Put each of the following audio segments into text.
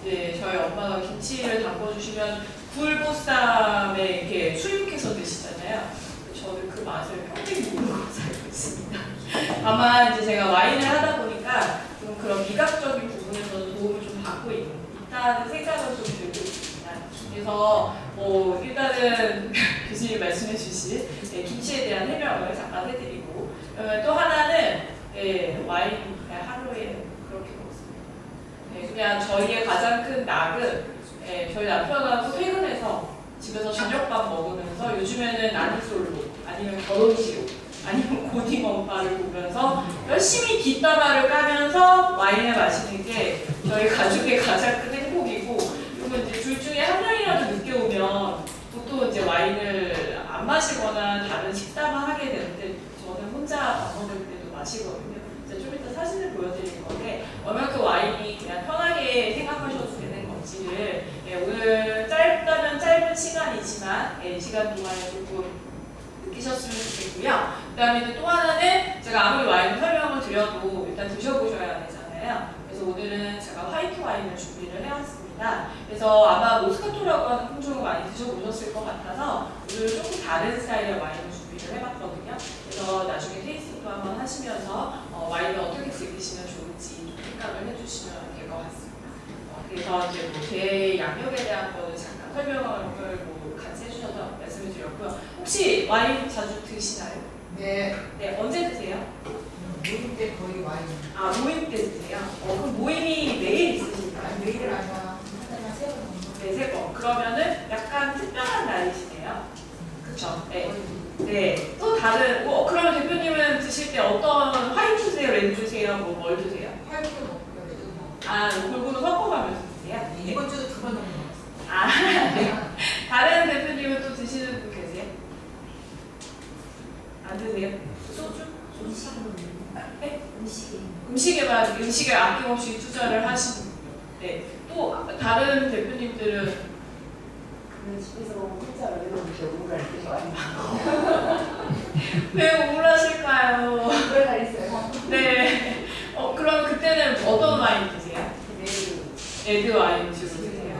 이제 저희 엄마가 김치를 담궈주시면 굴보쌈에 이렇게 수육해서 드시잖아요. 저는 그 맛을 평생 모르고 살고 있습니다. 아마 이제 제가 와인을 하다 보니까 좀 그런 미각적인 부분에서 도움을 좀 받고 있다는 생각을 좀 들고 있습니다. 그래서 일단은 교수님 말씀해주신 김치에 대한 해명을 잠깐 해드리고, 또 하나는 와인 하루에 그렇게 먹습니다. 그냥 저희의 가장 큰 낙은 저희 남편하고 퇴근해서 집에서 저녁밥 먹으면서 요즘에는 나니솔로 아니면 결혼식으로 아니면 고딩엄마를 보면서 열심히 뒷담화를 까면서 와인을 마시는 게 저희 가족의 가장 큰 행복이고, 그리고 이제 둘 중에 한 명이라도 늦게 오면 보통 이제 와인을 안 마시거나 다른 식사만 하게 되는데 저는 혼자 밥 먹을 때도 마시거든요. 이제 좀 이따 사진을 보여드릴 건데 얼마큼 와인이 그냥 편하게 생각하셔도 되는 건지를 오늘 짧다면 짧은 시간이지만 시간 동안에 조금 느끼셨으면 좋겠고요. 그 다음에 이제 또 하나는 제가 아무리 와인 설명을 드려도 일단 드셔보셔야 되잖아요. 그래서 오늘은 제가 화이트 와인을 준비를 해왔습니다. 그래서 아마 모스카토라고 하는 품종을 많이 드셔보셨을 것 같아서 오늘 조금 다른 스타일의 와인을 준비를 해봤거든요. 그래서 나중에 테이스팅도 한번 하시면서 와인을 어떻게 즐기시면 좋을지 생각을 해주시면 될 것 같습니다. 그래서 이제 제 양력에 대한 거는 잠깐 설명을 같이 해주셔서 말씀을 드렸고요. 혹시 와인 자주 드시나요? 네. 네, 언제 드세요? 모임 때 거의 와인. 아, 모임 때 드세요? 그럼 모임이 매일 있으신가요? 매일 아니야. 한 달에 3번 정도. 네, 3번. 그러면은 약간 특별한 날이시네요. 그쵸? 네. 네. 또 다른, 그러면 대표님은 드실 때 어떤 화이트 드세요? 레드 드세요? 뭘 드세요? 화이트도 먹고요. 레드도 먹고. 아, 골고루 섞어가면서 드세요? 이번 주도 2번 정도 먹었어요. 아, 네. 다른 대표님은 또 드시는 분 계세요? 안 드세요? 소주? 네? 음식에 아낌없이 투자를 하시는군요. 네. 또 다른 대표님들은 집에서 혼자 이렇게 우울할 때 많이 왜 우울하실까요? 그럴 있어요. 네. 그럼 그때는 어떤 와인 드세요? 레드 와인 주로 드세요?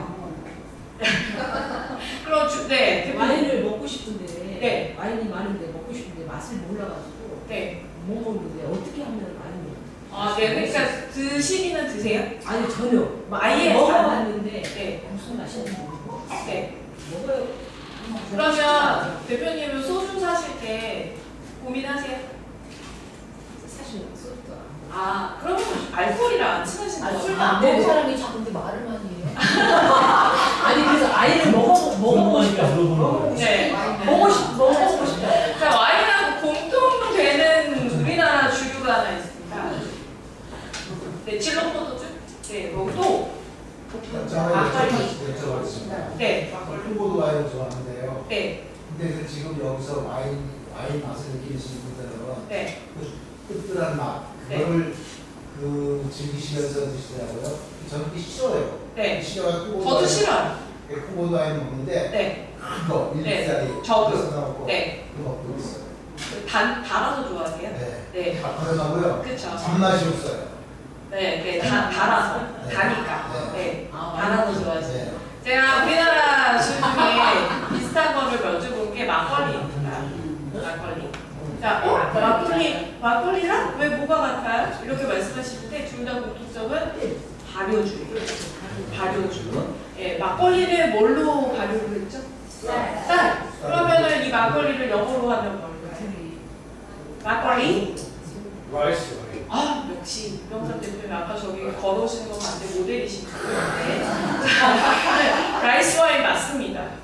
그럼 네. 와인을 먹고 싶은데 네. 와인이 많은데 먹고 싶은데 맛을 몰라가지고 네. 못 먹는데 어떻게 하면 와인을 아, 네. 그러니까 드시기는 드세요? 아니 전혀 아예 먹어봤는데 네. 무슨 맛인지 모르고 네. 먹어요. 그러면 대표님은 소주 사실 때 고민하세요? 사실 소주도 안 아, 그러면 알코올이랑 안 친하신 아니, 거예요? 술 안 네. 먹는 사람이 자꾸 근데 말을 많이 해요. 아니 그래서 아이를 먹어보고 싶다. 네. 먹어보고 싶다. 자, 와인하고 공통되는 우리나라 주류가 하나 있습니다. 네, 칠로포도주? 네, 또 여쭤보겠습니다. 네. 홍보도 와인을 좋아하는데요. 네. 근데 지금 여기서 와인 맛을 느끼시는 분들은 네. 그 뜨뜻한 맛, 그거를 즐기시면서 드시더라고요. 저는 그게 싫어요. 네. 싫어요. 저도 싫어요. 홍보도 와인 먹는데 네. 거 1리짜리 저도. 넣고 네. 그거 먹고 있어요. 달아서 좋아하세요? 네. 네. 달달하고요. 그쵸. 단맛이 없어요. 네, 달아서. 네. 다니까. 네. 아, 달아서 좋아하세요. 네. 제가 우리나라 술 중에 비슷한 거를 여쭤본 게 막걸리입니다. 막걸리. 자, 막걸리랑 왜 뭐가 같아요? 이렇게 말씀하시는데 둘 다 공통점은 발효주예요. 발효주. 예, 막걸리를 뭘로 발효를 했죠? 쌀. 그러면은 이 막걸리를 영어로 하면 뭘까요? 막걸리? 라이스 와인. 아, 역시 유명상 대표님 아까 저기 걸어오시는 거 봤는데 모델이신 분인데 라이스 와인 맞습니다.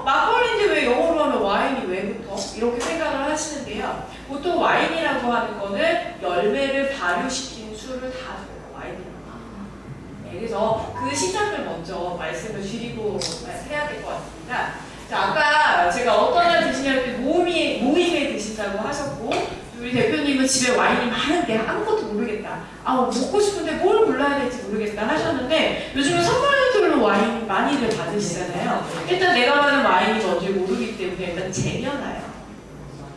막걸리인데 왜 영어로 하면 와인이 왜 붙어? 이렇게 생각을 하시는데요. 보통 와인이라고 하는 거는 열매를 발효시킨 술을 다 저희가 와인이라고 합니다. 네, 그래서 그 시작을 먼저 말씀을 드리고 해야 될 것 같습니다. 자, 아까 제가 어떤 날 드시냐 할 때 모임에 드신다고 하셨고, 우리 대표님은 집에 와인이 많은데 아무것도 모르겠다. 먹고 싶은데 뭘 골라야 될지 모르겠다 하셨는데 요즘은 선물로 와인 많이들 받으시잖아요. 일단 내가 받은 와인이 뭔지 모르기 때문에 일단 쟁여놔요.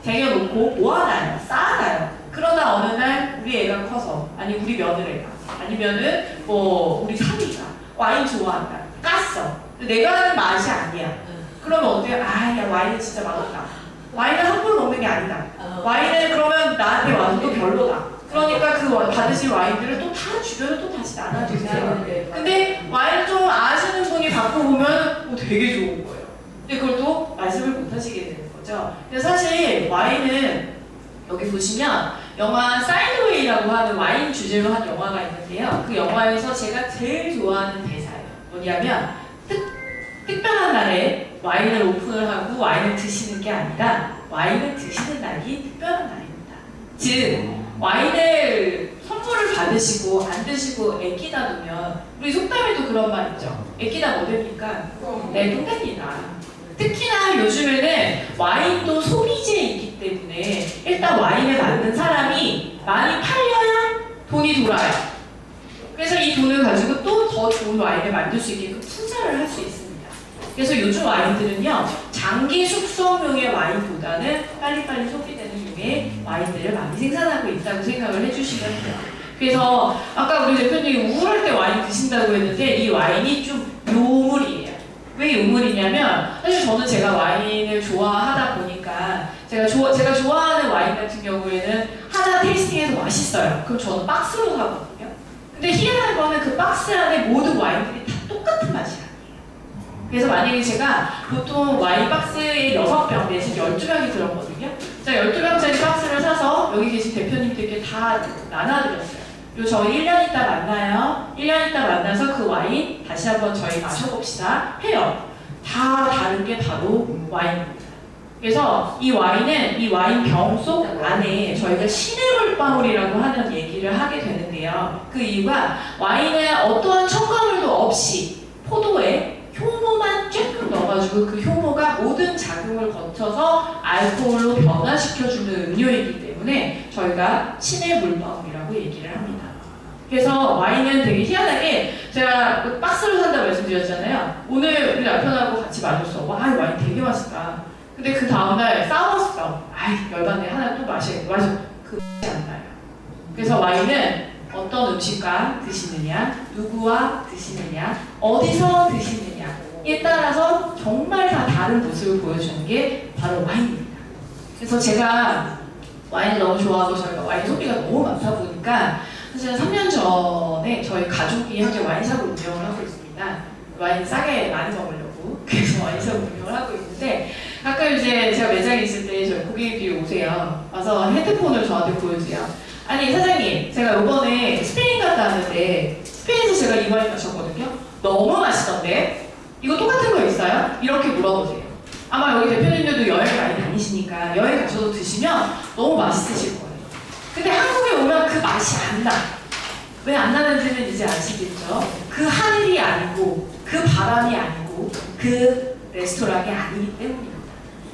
쟁여놓고 모아놔요. 쌓아놔요. 그러다 어느 날 우리 애가 커서, 아니 우리 며느리가, 아니면은 우리 사위가 와인 좋아한다. 깠어. 근데 내가 하는 맛이 아니야. 그러면 어때요? 아, 야, 와인은 진짜 맛없다. 와인은 함부로 먹는 게 아니다. 와인은 그러면 나한테 와서 또 별로다. 그러니까 그 받으실 와인들을 또 다 주변에 또 다시 나눠주세요. 근데 와인 좀 아시는 분이 갖고 보면 되게 좋은 거예요. 근데 그걸 또 말씀을 못 하시게 되는 거죠. 그래서 사실 와인은 여기 보시면 영화 사이드웨이라고 하는 와인 주제로 한 영화가 있는데요. 그 영화에서 제가 제일 좋아하는 대사예요. 뭐냐면 특별한 날에 와인을 오픈을 하고 와인을 드시는 게 아니라 와인을 드시는 날이 특별한 날입니다. 즉 와인을 선물을 받으시고 안 드시고 아끼다 두면 우리 속담에도 그런 말 있죠. 아끼다 뭐 됩니까? 네, 똥됩니다. 특히나 요즘에는 와인도 소비재이기 때문에 일단 와인을 만든 사람이 많이 팔려야 돈이 돌아요. 그래서 이 돈을 가지고 또 더 좋은 와인을 만들 수 있게끔 투자를 할 수 있습니다. 그래서 요즘 와인들은요, 장기 숙성용의 와인보다는 빨리빨리 소비되는 용의 와인들을 많이 생산하고 있다고 생각을 해주시면 돼요. 그래서 아까 우리 대표님이 우울할 때 와인 드신다고 했는데 이 와인이 좀 요물이에요. 왜 요물이냐면 사실 저는 제가 와인을 좋아하다 보니까 제가 좋아하는 와인 같은 경우에는 하나 테이스팅해서 맛있어요. 그럼 저는 박스로 사거든요. 근데 희한한 거는 그 박스 안에 모든 와인들이 다 똑같은 맛이 아니에요. 그래서 만약에 제가 보통 와인 박스에 6병 내지 12병이 들었거든요. 제가 12병짜리 박스를 사서 여기 계신 대표님들께 다 나눠드렸어요. 그리고 저희 1년 있다 만나요. 1년 있다 만나서 그 와인 다시 한번 저희 마셔봅시다 해요. 다 다른 게 바로 와인입니다. 그래서 이 와인은 이 와인 병 속 안에 저희가 신의 물방울이라고 하는 얘기를 하게 되는데요. 그 이유가 와인에 어떠한 첨가물도 없이 포도에 효모만 조금 넣어가지고 그 효모가 모든 작용을 거쳐서 알코올로 변화시켜주는 음료이기 때문에 저희가 신의 물방울이라고 얘기를 합니다. 그래서 와인은 되게 희한하게 제가 그 박스로 산다고 말씀드렸잖아요. 오늘 우리 남편하고 같이 마셨어. 와, 이 와인 되게 맛있다. 근데 그 다음날 싸웠어. 아이, 열받네. 하나 또 마셔야겠다. 그 맛이 안 나요. 그래서 와인은 어떤 음식과 드시느냐, 누구와 드시느냐, 어디서 드시느냐에 따라서 정말 다 다른 모습을 보여주는 게 바로 와인입니다. 그래서 제가 와인을 너무 좋아하고 저희가 와인 소비가 너무 많다 보니까 사실 3년 전에 저희 가족이 현재 와인샵을 운영을 하고 있습니다. 와인 싸게 많이 먹으려고 그래서 와인샵을 운영을 하고 있는데 가끔 이제 제가 매장에 있을 때 저희 고객님들이 오세요. 와서 핸드폰을 저한테 보여주세요. 아니 사장님, 제가 이번에 스페인 갔다 왔는데 스페인에서 제가 이 와인 마셨거든요. 너무 맛있던데? 이거 똑같은 거 있어요? 이렇게 물어보세요. 아마 여기 대표님들도 여행 많이 다니시니까 여행 가셔도 드시면 너무 맛있으실 거예요. 근데 한국에 오면 그 맛이 안 나. 왜 안 나는지는 이제 아시겠죠? 그 하늘이 아니고 그 바람이 아니고 그 레스토랑이 아니기 때문입니다.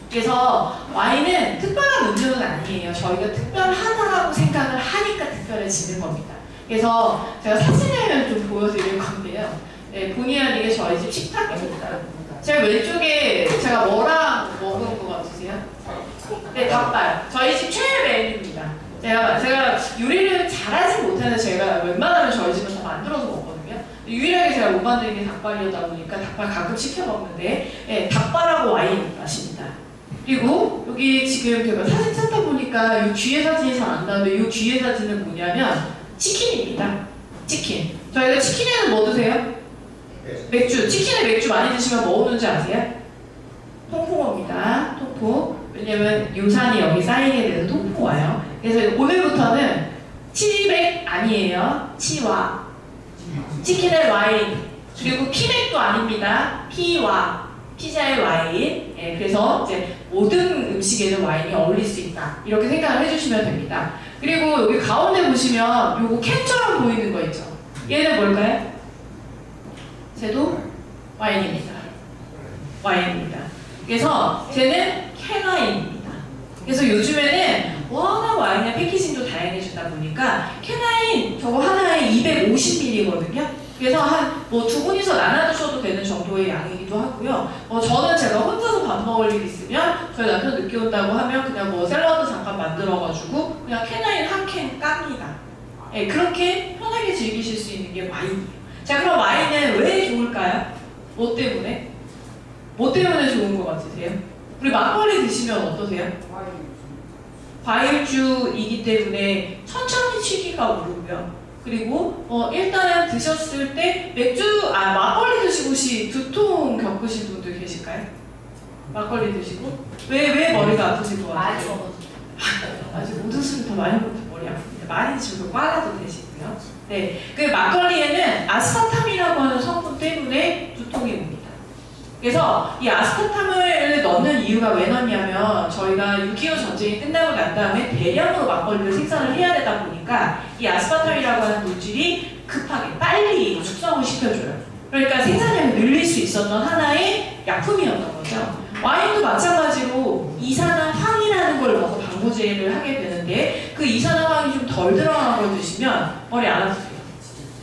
그래서 와인은 특별한 음료는 아니에요. 저희가 특별하다고 생각을 하니까 특별해지는 겁니다. 그래서 제가 사진을 좀 보여드릴 건데요. 네, 본의 아니게 저희 집 식탁입니다. 제가 왼쪽에 제가 뭐랑 먹은 거 같으세요? 네, 닭발. 저희 집 최애 메뉴입니다. 제가 요리를 잘하지 못해서 제가 웬만하면 저희 집은 다 만들어서 먹거든요. 유일하게 제가 못 만드는 게 닭발이다 보니까 닭발 가끔 시켜 먹는데 네, 닭발하고 와인 마십니다. 그리고 여기 지금 제가 사진 찾다 보니까 이 뒤에 사진이 잘 안 나오는데 이 뒤에 사진은 뭐냐면 치킨입니다. 치킨. 저희가 치킨에는 뭐 드세요? 맥주. 치킨에 맥주 많이 드시면 뭐 오는지 아세요? 통풍어입니다. 통풍. 왜냐면 요산이 여기 쌓이게 돼서 통풍 와요. 그래서 오늘부터는 치백 아니에요. 치와. 치킨의 와인. 그리고 피맥도 아닙니다. 피와. 피자의 와인. 예, 그래서 이제 모든 음식에는 와인이 어울릴 수 있다. 이렇게 생각을 해주시면 됩니다. 그리고 여기 가운데 보시면 요거 캔처럼 보이는 거 있죠. 얘는 뭘까요? 쟤도 와인입니다. 와인입니다. 그래서 쟤는 캔와인입니다. 그래서 요즘에는 워낙 와인의 패키징도 다양해지다 보니까 캔와인 저거 하나에 250ml거든요. 그래서 한 뭐 두 분이서 나눠 드셔도 되는 정도의 양이기도 하고요. 저는 제가 혼자서 밥 먹을 일 있으면 저희 남편 늦게 온다고 하면 그냥 뭐 샐러드 잠깐 만들어가지고 그냥 캔와인 한 캔 깝니다. 네, 그렇게 편하게 즐기실 수 있는 게 와인이에요. 자, 그럼 와인은 왜 좋을까요? 뭐 때문에? 뭐 때문에 좋은 것 같으세요? 우리 막걸리 드시면 어떠세요? 과일주이기 때문에 천천히 취기가 오르고요. 그리고 일단은 드셨을 때 막걸리 드시고 혹시 두통 겪으신 분들 계실까요? 막걸리 드시고? 왜 머리가 아프실 것 많이 같아요? 먹어도 아직 모든 술을 더 많이 먹으면 머리 아픕니다. 많이 드시고 빨아도 되시고요. 네, 그 막걸리에는 아스파탐이라고 하는 성분 때문에 두통이 옵니다. 그래서 이 아스파탐을 넣는 이유가 왜 넣냐면 저희가 6.25 전쟁이 끝나고 난 다음에 대량으로 막걸리를 생산을 해야 되다 보니까 이 아스파탐이라고 하는 물질이 급하게 빨리 숙성을 시켜줘요. 그러니까 생산량을 늘릴 수 있었던 하나의 약품이었던 거죠. 와인도 마찬가지로 이산화황이라는 걸 넣어서 방부제를 하게 되는데 그 이산화황이 좀 덜 들어간 걸 드시면 머리 안 아프세요.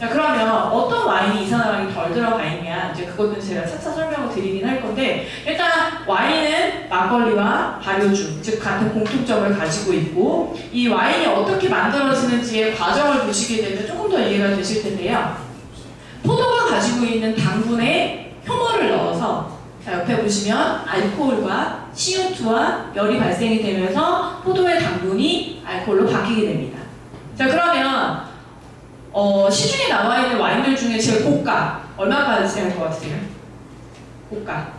자, 그러면 어떤 와인이 이산화황이 덜 들어가 있냐, 이제 그것은 제가 차차 설명을 드리긴 할 건데, 일단 와인은 막걸리와 발효주, 즉 같은 공통점을 가지고 있고, 이 와인이 어떻게 만들어지는지의 과정을 보시게 되면 조금 더 이해가 되실 텐데요. 포도가 가지고 있는 당분에 효모를 넣어서, 자, 옆에 보시면 알코올과 CO2와 열이 발생이 되면서 포도의 당분이 알코올로 바뀌게 됩니다. 자, 그러면 시중에 나와 있는 와인들 중에 제일 고가 얼마까지 할 것 같으세요? 고가.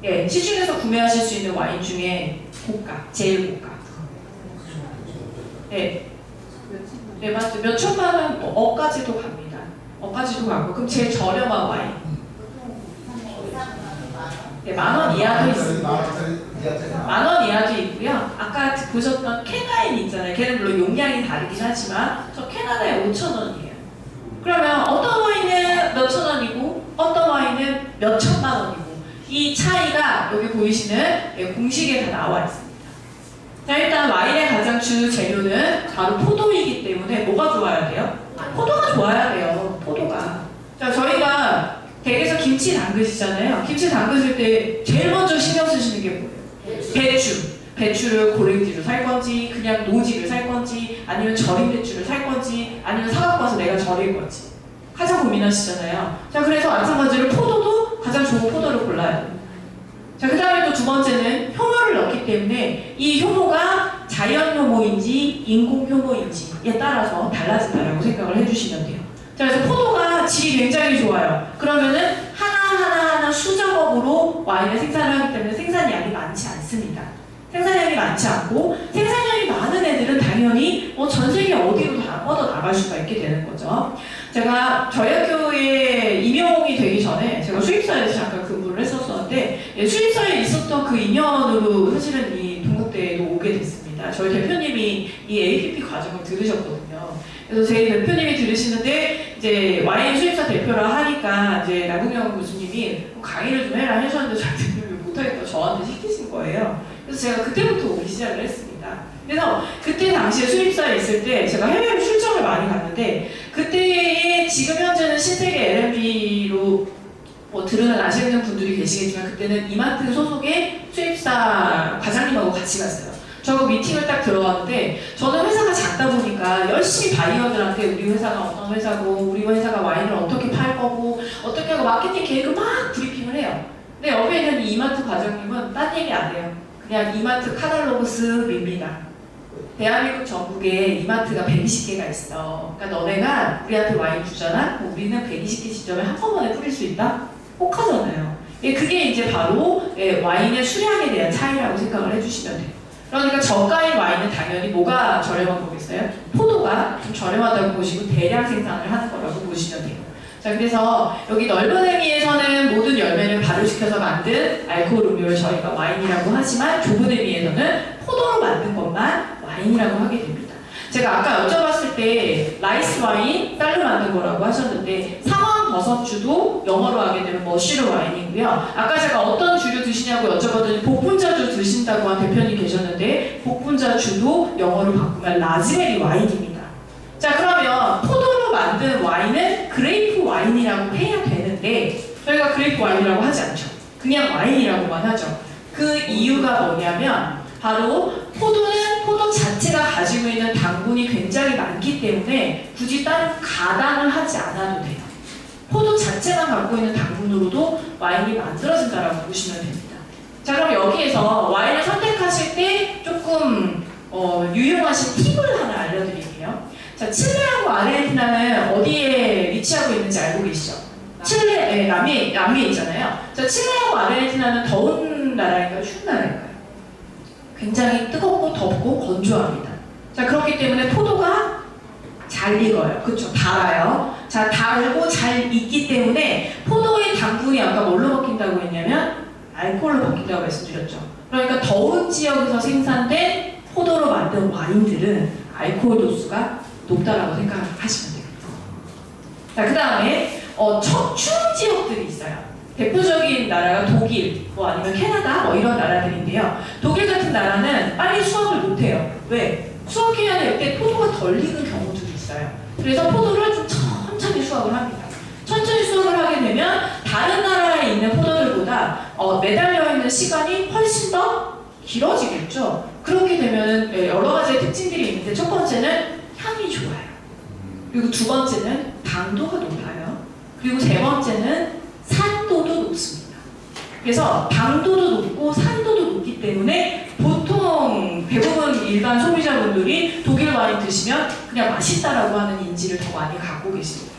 예, 시중에서 구매하실 수 있는 와인 중에 고가, 제일 고가. 네, 네 맞죠. 몇 천만 원, 억까지도 갑니다. 억까지도 가고, 그럼 제일 저렴한 와인. 네, 10,000원 이하도 있습니다. 10,000원 이하도 있고요. 아까 보셨던 캔와인 있잖아요. 걔는 물론 용량이 다르긴 하지만 저 캔하나에 5,000원이에요. 그러면 어떤 와인은 몇천 원이고 어떤 와인은 몇천만 원이고 이 차이가 여기 보이시는 공식에 다 나와 있습니다. 자, 일단 와인의 가장 주 재료는 바로 포도이기 때문에 뭐가 좋아야 돼요? 포도가 좋아야 돼요. 포도가. 자, 저희가 댁에서 김치 담그시잖아요. 김치 담그실 때 제일 먼저 신경 쓰시는 게 뭐예요? 배추. 배추를 고랭지로 살 건지, 그냥 노지를 살 건지, 아니면 절인 배추를 살 건지, 아니면 사갖고 와서 내가 절일 건지. 가장 고민하시잖아요. 자, 그래서 마찬가지로 포도도 가장 좋은 포도를 골라야 돼요. 자, 그 다음에 또 두 번째는 효모를 넣기 때문에 이 효모가 자연 효모인지 인공 효모인지에 따라서 달라진다라고 생각을 해주시면 돼요. 자, 그래서 포도가 질이 굉장히 좋아요. 그러면은 하나하나 수작업으로 와인을 생산을 하기 때문에 생산량이 많지 않습니다. 생산량이 많지 않고 생산량이 많은 애들은 당연히 전 세계 어디로 다 뻗어 나갈 수가 있게 되는 거죠. 제가 저희 학교에 임용이 되기 전에 제가 수입사에서 잠깐 근무를 했었었는데 수입사에 있었던 그 인연으로 사실은 이 동국대에도 오게 됐습니다. 저희 대표님이 이 APP 과정을 들으셨거든요. 그래서 제 대표님이 들으시는데 이제 와인 수입사 대표라 하니까 이제 나국영 교수님이 강의를 좀 해라 하셨는데 저희 대표님이 못하겠다고 저한테 시키신 거예요. 그래서 제가 그때부터 오기 시작을 했습니다. 그래서 그때 당시에 수입사에 있을 때 제가 해외로 출장을 많이 갔는데 그때에 지금 현재는 신세계 L&B로 들으는 아시는 분들이 계시겠지만 그때는 이마트 소속의 수입사 과장님하고 같이 갔어요. 저하고 미팅을 딱 들어왔는데 저는 회사가 작다 보니까 열심히 바이어들한테 우리 회사가 어떤 회사고 우리 회사가 와인을 어떻게 팔 거고 어떻게 하고 마케팅 계획을 막 브리핑을 해요. 근데 옆에 있는 이 이마트 과장님은 딴 얘기 안 해요. 그냥 이마트 카탈로그 쓱 밉니다. 대한민국 전국에 이마트가 120개가 있어. 그러니까 너네가 우리한테 와인 주잖아? 우리는 120개 지점에 한꺼번에 뿌릴 수 있다? 꼭 하잖아요. 그게 이제 바로 와인의 수량에 대한 차이라고 생각을 해주시면 돼요. 그러니까 저가인 와인은 당연히 뭐가 저렴한 거겠어요? 포도가 좀 저렴하다고 보시고 대량 생산을 하는 거라고 보시면 돼요. 자, 그래서 여기 넓은 의미에서는 모든 열매를 발효시켜서 만든 알코올 음료를 저희가 와인이라고 하지만 좁은 의미에서는 포도로 만든 것만 와인이라고 하게 됩니다. 제가 아까 여쭤봤을 때 라이스 와인, 쌀로 만든 거라고 하셨는데 상황버섯주도 영어로 하게 되면 머쉬룸 와인이고요. 아까 제가 어떤 주류 드시냐고 여쭤봤더니 복분자주 드신다고 한 대표님 계셨는데 복분자주도 영어로 바꾸면 라즈베리 와인입니다. 자, 그러면 포도로 만든 와인은 그레이프 와인이라고 해야 되는데 저희가 그레이프 와인이라고 하지 않죠. 그냥 와인이라고만 하죠. 그 이유가 뭐냐면 바로 포도는 포도 자체가 가지고 있는 당분이 굉장히 많기 때문에 굳이 다른 가당을 하지 않아도 돼요. 포도 자체만 갖고 있는 당분으로도 와인이 만들어진다라고 보시면 됩니다. 자, 그럼 여기에서 와인을 선택하실 때 조금 유용하신 팁을 하나 알려드릴게요. 자, 칠레하고 아르헨티나는 어디에 위치하고 있는지 알고 계시죠? 칠레, 남미에 있잖아요. 자, 칠레하고 아르헨티나는 더운 나라인가요? 추운 나라인가요? 굉장히 뜨겁고 덥고 건조합니다. 자, 그렇기 때문에 포도가 잘 익어요. 그렇죠? 달아요. 자, 달고 잘 익기 때문에 포도의 당분이 아까 뭘로 바뀐다고 했냐면 알코올로 바뀐다고 말씀드렸죠. 그러니까 더운 지역에서 생산된 포도로 만든 와인들은 알코올 도수가 높다라고 생각하시면 돼요. 자, 그 다음에 추운 지역들이 있어요. 대표적인 나라가 독일, 뭐 아니면 캐나다, 뭐 이런 나라들인데요. 독일 같은 나라는 빨리 수확을 못해요. 왜? 수확해야 될 때 포도가 덜 익은 경우들이 있어요. 그래서 포도를 좀 천천히 수확을 합니다. 천천히 수확을 하게 되면 다른 나라에 있는 포도들보다 매달려 있는 시간이 훨씬 더 길어지겠죠. 그렇게 되면 여러 가지 특징들이 있는데 첫 번째는 향이 좋아요. 그리고 두 번째는 당도가 높아요. 그리고 세 번째는 산도도 높습니다. 그래서 당도도 높고 산도도 높기 때문에 보통 대부분 일반 소비자분들이 독일 와인 드시면 그냥 맛있다라고 하는 인지를 더 많이 갖고 계십니다.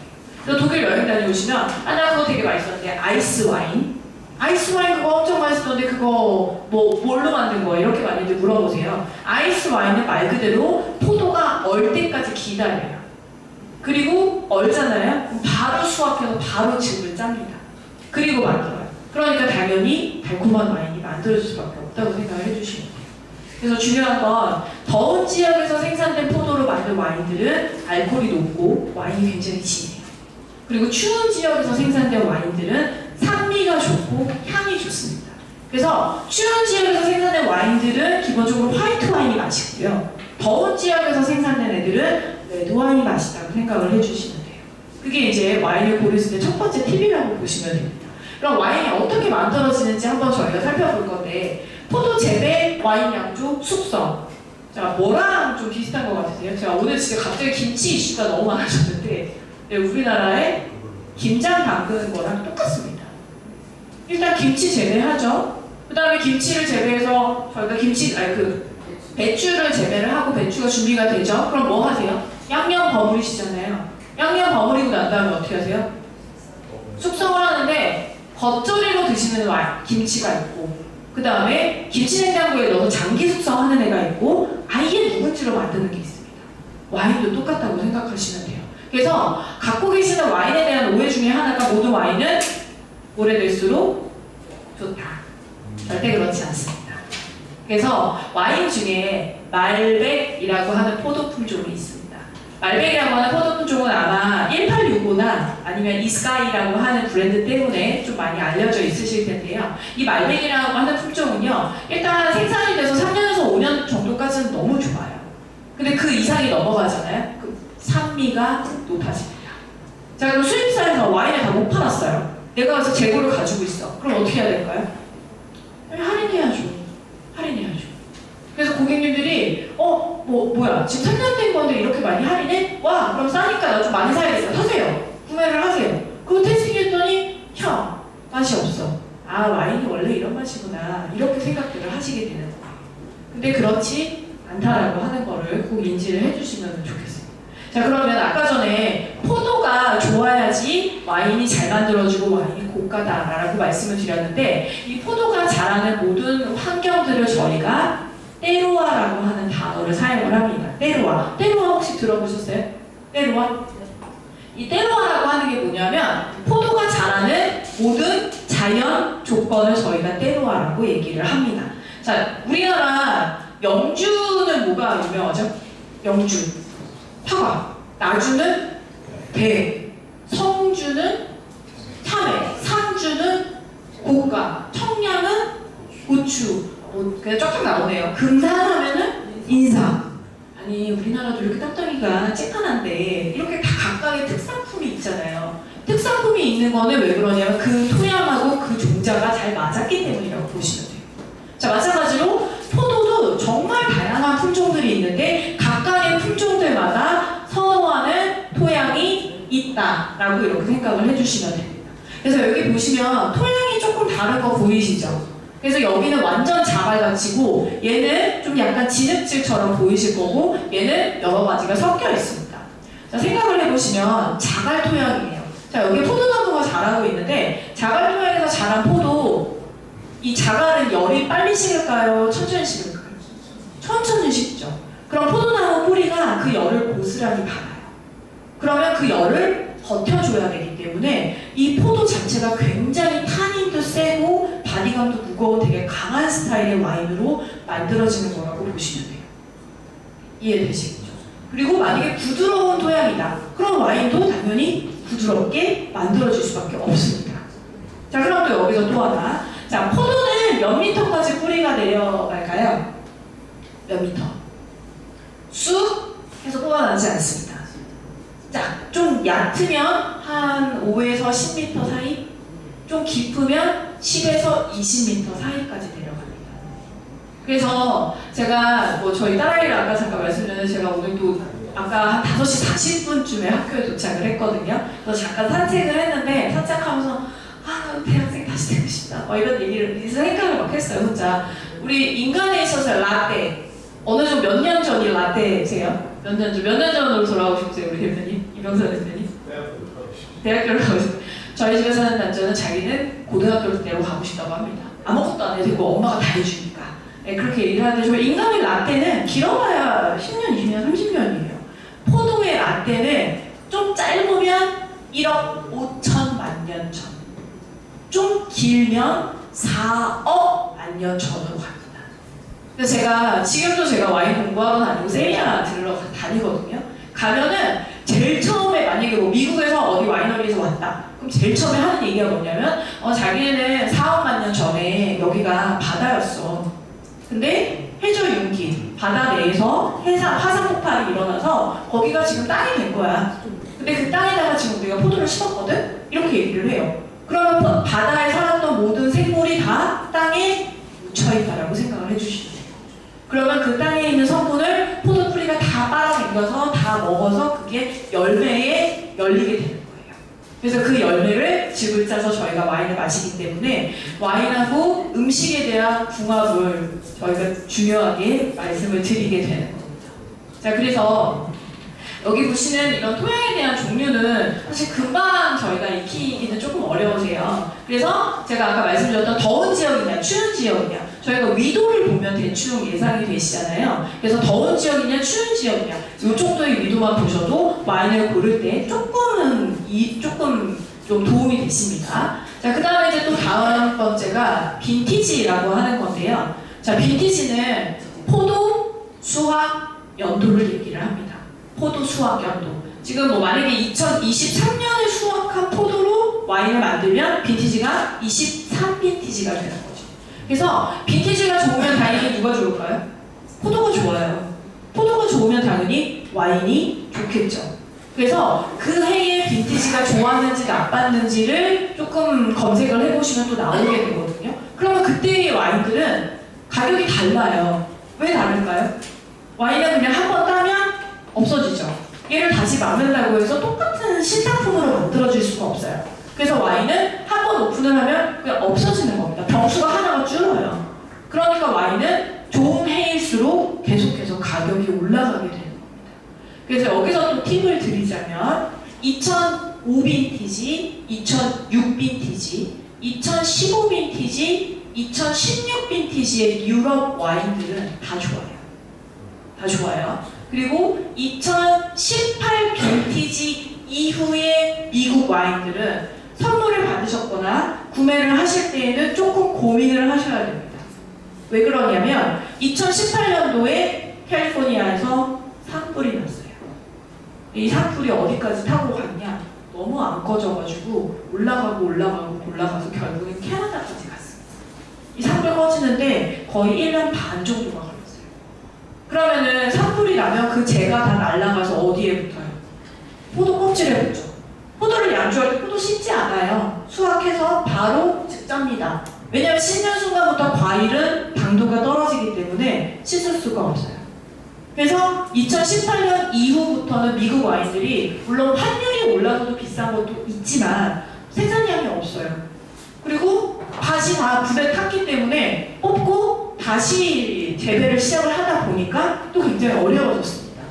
그래서 독일 여행 다녀오시면 나 그거 되게 맛있었는데 아이스 와인 그거 엄청 맛있었는데 그거 뭘로 만든 거예요? 이렇게 많이들 물어보세요. 아이스 와인은 말 그대로 포도가 얼 때까지 기다려요. 그리고 얼잖아요? 그럼 바로 수확해서 바로 즙을 짭니다. 그리고 만들어요. 그러니까 당연히 달콤한 와인이 만들어질 수밖에 없다고 생각을 해주시면 돼요. 그래서 중요한 건 더운 지역에서 생산된 포도로 만든 와인들은 알코올이 높고 와인이 굉장히 진해요. 그리고 추운 지역에서 생산된 와인들은 산미가 좋고 향이 좋습니다. 그래서 추운 지역에서 생산된 와인들은 기본적으로 화이트 와인이 맛있고요. 더운 지역에서 생산된 애들은 레드 와인이 맛있다고 생각을 해주시면 돼요. 그게 이제 와인을 고르실 때 첫 번째 팁이라고 보시면 됩니다. 그럼 와인이 어떻게 만들어지는지 한번 저희가 살펴볼 건데 포도 재배, 와인 양조, 숙성. 자, 뭐랑 좀 비슷한 것 같으세요? 제가 오늘 진짜 갑자기 김치 이슈가 너무 많아졌는데 우리나라에 김장 담그는 거랑 똑같습니다. 일단 김치 재배하죠. 그 다음에 김치를 재배해서 저희가 배추를 재배를 하고 배추가 준비가 되죠. 그럼 뭐 하세요? 양념 버무리시잖아요. 양념 버무리고 난 다음에 어떻게 하세요? 숙성을 하는데 겉절이로 드시는 김치가 있고 그 다음에 김치냉장고에 넣어서 장기 숙성하는 애가 있고 아예 묵은지로 만드는 게 있습니다. 와인도 똑같다고 생각하시면 돼요. 그래서 갖고 계시는 와인에 대한 오해 중에 하나가 모든 와인은 오래될수록 좋다. 절대 그렇지 않습니다. 그래서 와인 중에 말백이라고 하는 포도 품종이 있습니다. 말백이라고 하는 포도 품종은 아마 1865나 아니면 이스카이라고 하는 브랜드 때문에 좀 많이 알려져 있으실 텐데요. 이 말백이라고 하는 품종은요, 일단 생산이 돼서 3년에서 5년 정도까지는 너무 좋아요. 근데 그 이상이 넘어가잖아요. 그 산미가 높아집니다. 자, 그럼 수입사에서 와인을 다 못 팔았어요. 내가 가서 재고를 가지고 있어. 그럼 어떻게 해야 될까요? 할인해야죠. 그래서 고객님들이 뭐야 지금 3년 된 건데 이렇게 많이 할인해? 와, 그럼 싸니까 나 좀 많이 사야겠다. 하세요. 구매를 하세요. 그거 테스팅했더니 형 맛이 없어. 아, 와인이 원래 이런 맛이구나. 이렇게 생각들을 하시게 되는 거예요. 근데 그렇지 않다라고 하는 거를 꼭 인지를 해주시면 좋겠습니다. 자, 그러면 아까 전에 포도가 좋아야지 와인이 잘 만들어지고 와인이 고가다라고 말씀을 드렸는데 이 포도가 자라는 모든 환경들을 저희가 테루아라고 하는 단어를 사용을 합니다. 테루아 혹시 들어보셨어요? 테루아? 이 테루아라고 하는 게 뭐냐면 포도가 자라는 모든 자연 조건을 저희가 테루아라고 얘기를 합니다. 자, 우리나라 영주는 뭐가 유명하죠? 영주, 사과, 나주는 배, 성주는 참외, 상주는 고가, 청량은 고추, 그냥 쫙쫙 나오네요. 금산하면은 인삼. 아니, 우리나라도 이렇게 땅덩이가 쬐끈한데 이렇게 다 각각의 특산품이 있잖아요. 특산품이 있는 거는 왜 그러냐면 그 토양하고 그 종자가 잘 맞았기 때문이라고 보시면 돼요. 자, 마찬가지로 포도도 정말 다양한 품종들이 있는데 각각의 품종들마다 선호하는 토양이 있다라고 이렇게 생각을 해주시면 됩니다. 그래서 여기 보시면 토양이 조금 다른 거 보이시죠? 그래서 여기는 완전 자갈같이고 얘는 좀 약간 진흙질처럼 보이실 거고 얘는 여러 가지가 섞여 있습니다. 자, 생각을 해보시면 자갈 토양이에요. 자, 여기 포도나무가 자라고 있는데 자갈 토양에서 자란 포도, 이 자갈은 열이 빨리 식을까요? 천천히 식을까요? 천천히 식죠. 그럼 포도나무 뿌리가 그 열을 고스란히 받아요. 그러면 그 열을 버텨줘야 되기 때문에 이 포도 자체가 굉장히 타닌도 세고 바디감도 무거운 되게 강한 스타일의 와인으로 만들어지는 거라고 보시면 돼요. 이해되시겠죠? 그리고 만약에 부드러운 토양이다. 그럼 와인도 당연히 부드럽게 만들어질 수밖에 없습니다. 자, 그럼 또 여기서 또 하나. 자, 포도는 몇 미터까지 뿌리가 내려갈까요? 몇 미터? 쑥 해서 뽑아나지 않습니다. 자, 좀 얕으면 한 5에서 10m 사이, 좀 깊으면 10에서 20m 사이까지 내려갑니다. 그래서 제가 뭐 저희 딸아이를 아까 잠깐 말씀드렸는데 제가 오늘 또 아까 한 5시 40분쯤에 학교에 도착을 했거든요. 그래서 잠깐 산책을 했는데 산책하면서 아, 대학생 다시 되고 싶다. 이런 얘기를 생각을 막 했어요, 혼자. 우리 인간에 있어서 라떼. 어느 정도 몇 년 전이 라떼세요? 몇 년 전으로 돌아오고 싶으세요, 우리 대표님? 이병선 대표님? 대학교를 가고 싶어요. 저희 집에 사는 남자는 자기는 고등학교를 데려가고 싶다고 합니다. 아무것도 안 해도 되고 엄마가 다 해주니까. 네, 그렇게 얘기를 하는데 저 인간의 라떼는 길어봐야 10년, 20년, 30년이에요. 포도의 라떼는 좀 짧으면 1억 5천만 년 전. 좀 길면 4억 만 년 전으로 갑니다. 그래서 지금도 제가 와인 공부하러 다니고 세미나 들으러 다니거든요. 가면은 제일 처음에 만약에 뭐 미국에서 어디 와이너리에서 왔다. 그럼 제일 처음에 하는 얘기가 뭐냐면 자기네는 4억만 년 전에 여기가 바다였어. 근데 해저 윤기, 바다 내에서 화산 폭발이 일어나서 거기가 지금 땅이 된 거야. 근데 그 땅에다가 지금 우리가 포도를 심었거든? 이렇게 얘기를 해요. 그러면 바다에 살았던 모든 생물이 다 땅에 묻혀있다라고 생각을 해주시면 돼요. 그러면 그 땅에 있는 성분을 포도 뿌리가 다 빨아당겨서 다 먹어서 그게 열매에 열리게 되는 거예요. 그래서 그 열매를 즙을 짜서 저희가 와인을 마시기 때문에 와인하고 음식에 대한 궁합을 저희가 중요하게 말씀을 드리게 되는 겁니다. 자, 그래서 여기 보시는 이런 토양에 대한 종류는 사실 금방 저희가 익히기는 조금 어려우세요. 그래서 제가 아까 말씀드렸던 더운 지역이냐 추운 지역이냐 저희가 위도를 보면 대충 예상이 되시잖아요. 그래서 더운 지역이냐 추운 지역이냐 이 정도의 위도만 보셔도 와인을 고를 때 조금 좀 도움이 되십니다. 자, 그 다음에 이제 또 다음 번째가 빈티지라고 하는 건데요. 자, 빈티지는 포도, 수확, 연도를 얘기를 합니다. 포도 수확 연도. 지금 뭐 만약에 2023년에 수확한 포도로 와인을 만들면 빈티지가 23 빈티지가 되는 거죠. 그래서 빈티지가 좋으면 당연히 누가 좋을까요? 포도가 좋아요. 포도가 좋으면 당연히 와인이 좋겠죠. 그래서 그 해에 빈티지가 좋았는지 나빴는지를 조금 검색을 해보시면 또 나오게 되거든요. 그러면 그때의 와인들은 가격이 달라요. 왜 다를까요? 와인은 그냥 한 번 따면 없어지죠. 얘를 다시 막는다고 해서 똑같은 신상품으로 만들어질 수가 없어요. 그래서 와인은 한 번 오픈을 하면 그냥 없어지는 겁니다. 병수가 하나가 줄어요. 그러니까 와인은 좋은 해일수록 계속해서 가격이 올라가게 되는 겁니다. 그래서 여기서 또 팁을 드리자면 2005 빈티지, 2006 빈티지, 2015 빈티지, 2016 빈티지의 유럽 와인들은 다 좋아요. 다 좋아요. 그리고 2018 빈티지 이후의 미국 와인들은 선물을 받으셨거나 구매를 하실 때에는 조금 고민을 하셔야 됩니다. 왜 그러냐면 2018년도에 캘리포니아에서 산불이 났어요. 이 산불이 어디까지 타고 갔냐? 너무 안 꺼져가지고 올라가서 결국엔 캐나다까지 갔습니다. 이 산불 꺼지는데 거의 1년 반 정도가 걸렸어요. 그러면은 산불이 나면 그 재가 다 날아가서 어디에 붙어요? 포도 껍질에 붙죠. 포도를 양주할 때 포도 씻지 않아요. 수확해서 바로 짭니다. 왜냐하면 씻는 순간부터 과일은 당도가 떨어지기 때문에 씻을 수가 없어요. 그래서 2018년 이후부터는 미국 와인들이 물론 환율이 올라서도 비싼 것도 있지만 생산량이 없어요. 그리고 다시 다 굴에 탔기 때문에 뽑고 다시 재배를 시작을 하다 보니까 또 굉장히 어려워졌습니다.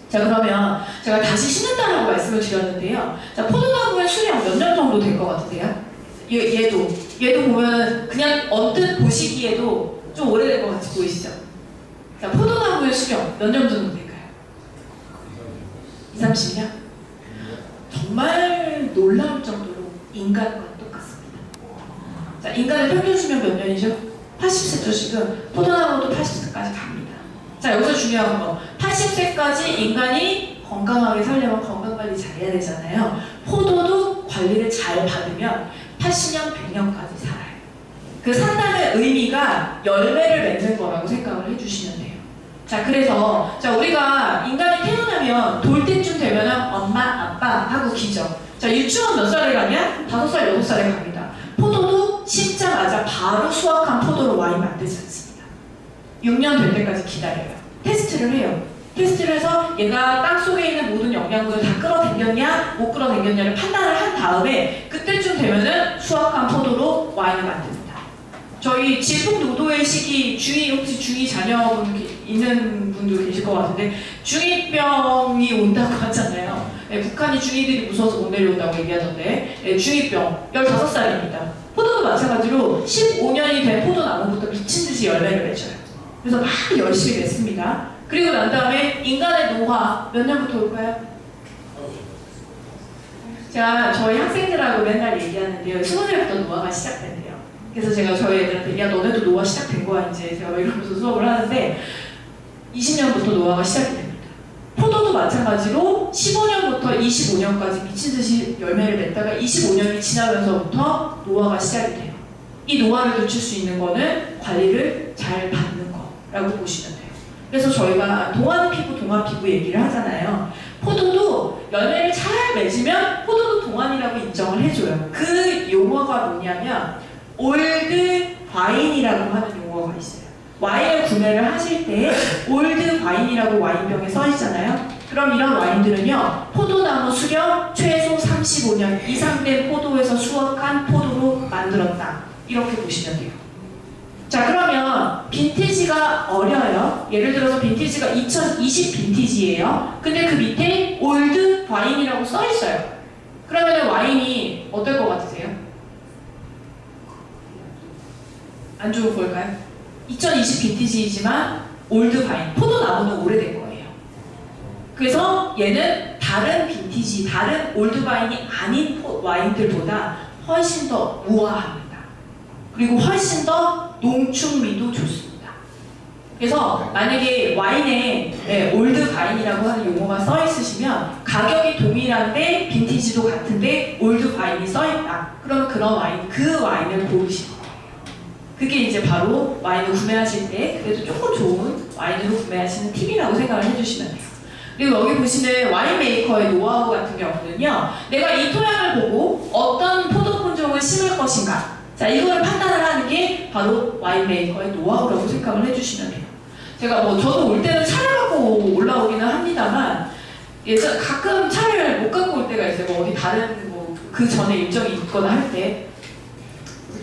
자, 그러면 제가 다시 심는다라고 말씀을 드렸는데요. 자, 포도나무의 수령 몇 년 정도 될 것 같으세요? 얘도 보면 그냥 언뜻 보시기에도 좀 오래될 것 같이 보이시죠? 자, 포도나무의 수령 몇 년 정도 될까요? 20-30년? 정말 놀라울 정도로 인간과 똑같습니다. 자, 인간의 평균 수명 몇 년이죠? 80세죠. 지금 포도나무도 80세까지 갑니다. 자, 여기서 중요한 거 80세까지 인간이 건강하게 살려면 건강관리 잘해야 되잖아요. 포도도 관리를 잘 받으면 80년, 100년까지 살아요. 그 산다는 의미가 열매를 맺는 거라고 생각을 해주시면 돼요. 자, 그래서 자, 우리가 인간이 태어나면 돌 때쯤 되면 엄마, 아빠 하고 기죠. 자, 유치원 몇 살에 가냐? 5살, 6살에 갑니다. 포도도 심자마자 바로 수확한 포도로 와인 만들지 않습니다. 6년 될 때까지 기다려요. 테스트를 해요. 테스트를 해서 얘가 땅 속에 있는 모든 영양분을 다 끌어당겼냐, 못 끌어당겼냐를 판단을 한 다음에 그때쯤 되면은 수확한 포도로 와인을 만듭니다. 저희 질풍노도의 시기, 혹시 중2 자녀분 있는 분도 계실 것 같은데 중2병이 온다고 하잖아요. 북한이 중2들이 무서워서 못 내려온다고 얘기하던데 중2병 15살입니다. 포도도 마찬가지로 15년이 된 포도나무부터 미친듯이 열매를 맺어요. 그래서 막 열심히 맺습니다. 그리고 난 다음에 인간의 노화 몇 년부터 올까요? 제가 저희 학생들하고 맨날 얘기하는데요. 20살부터 노화가 시작된대요. 그래서 제가 저희 애들한테 야 너네도 노화 시작된 거야 이제 제가 이러면서 수업을 하는데 20년부터 노화가 시작이 됩니다. 포도도 마찬가지로 15년부터 25년까지 미친듯이 열매를 맺다가 25년이 지나면서부터 노화가 시작이 돼요. 이 노화를 늦출 수 있는 거는 관리를 잘 받는 거라고 보시면 돼요. 그래서 저희가 동안 피부 얘기를 하잖아요. 포도도 열매를 잘 맺으면 포도도 동안이라고 인정을 해줘요. 그 용어가 뭐냐면 올드 와인이라고 하는 용어가 있어요. 와인을 구매를 하실 때 올드 와인이라고 와인병에 써 있잖아요. 그럼 이런 와인들은요, 포도나무 수령 최소 35년 이상 된 포도에서 수확한 포도로 만들었다. 이렇게 보시면 돼요. 자, 그러면 빈티지가 어려요. 예를 들어서 빈티지가 2020 빈티지예요. 근데 그 밑에 올드 와인이라고 써 있어요. 그러면 와인이 어떨 것 같으세요? 안 좋은 걸까요? 2020 빈티지이지만 올드 와인, 포도나무는 오래된 거예요. 그래서 얘는 다른 빈티지, 다른 올드 와인이 아닌 와인들보다 훨씬 더 우아합니다. 그리고 훨씬 더 농축미도 좋습니다. 그래서 만약에 와인에 올드 와인이라고 하는 용어가 써 있으시면 가격이 동일한데 빈티지도 같은데 올드 와인이 써 있다. 그럼 그런 와인, 그 와인을 고르시는 거예요. 그게 이제 바로 와인을 구매하실 때 그래도 조금 좋은 와인으로 구매하시는 팁이라고 생각을 해주시면 돼요. 그리고 여기 보시는 와인 메이커의 노하우 같은 경우는요, 내가 이 토양을 보고 어떤 포도 품종을 심을 것인가, 자, 이걸 판단을 하는 게 바로 와인 메이커의 노하우라고 생각을 해주시면 돼요. 제가 저도 올 때는 차를 갖고 올라오기는 합니다만, 예전 가끔 차를 못 갖고 올 때가 있어요. 어디 다른 그 전에 일정이 있거나 할 때,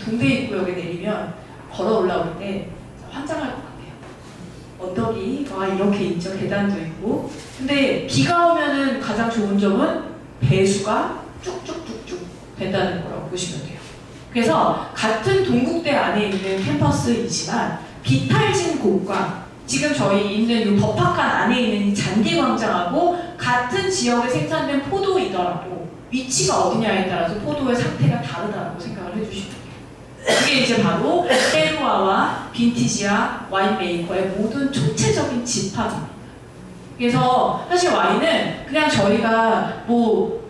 동대 입구역에 내리면 걸어 올라올 때 환장할 것 같아요. 언덕이 이렇게 있죠. 계단도 있고. 근데 비가 오면은 가장 좋은 점은 배수가 쭉쭉쭉쭉 된다는 거라고 보시면 돼요. 그래서 같은 동국대 안에 있는 캠퍼스이지만 비탈진 곳과 지금 저희 있는 이 법학관 안에 있는 이 잔디광장하고 같은 지역에 생산된 포도이더라도 위치가 어디냐에 따라서 포도의 상태가 다르다고 생각을 해주시면 돼요. 이게 이제 바로 테루아와 빈티지와 와인 메이커의 모든 총체적인 집합입니다. 그래서 사실 와인은 그냥 저희가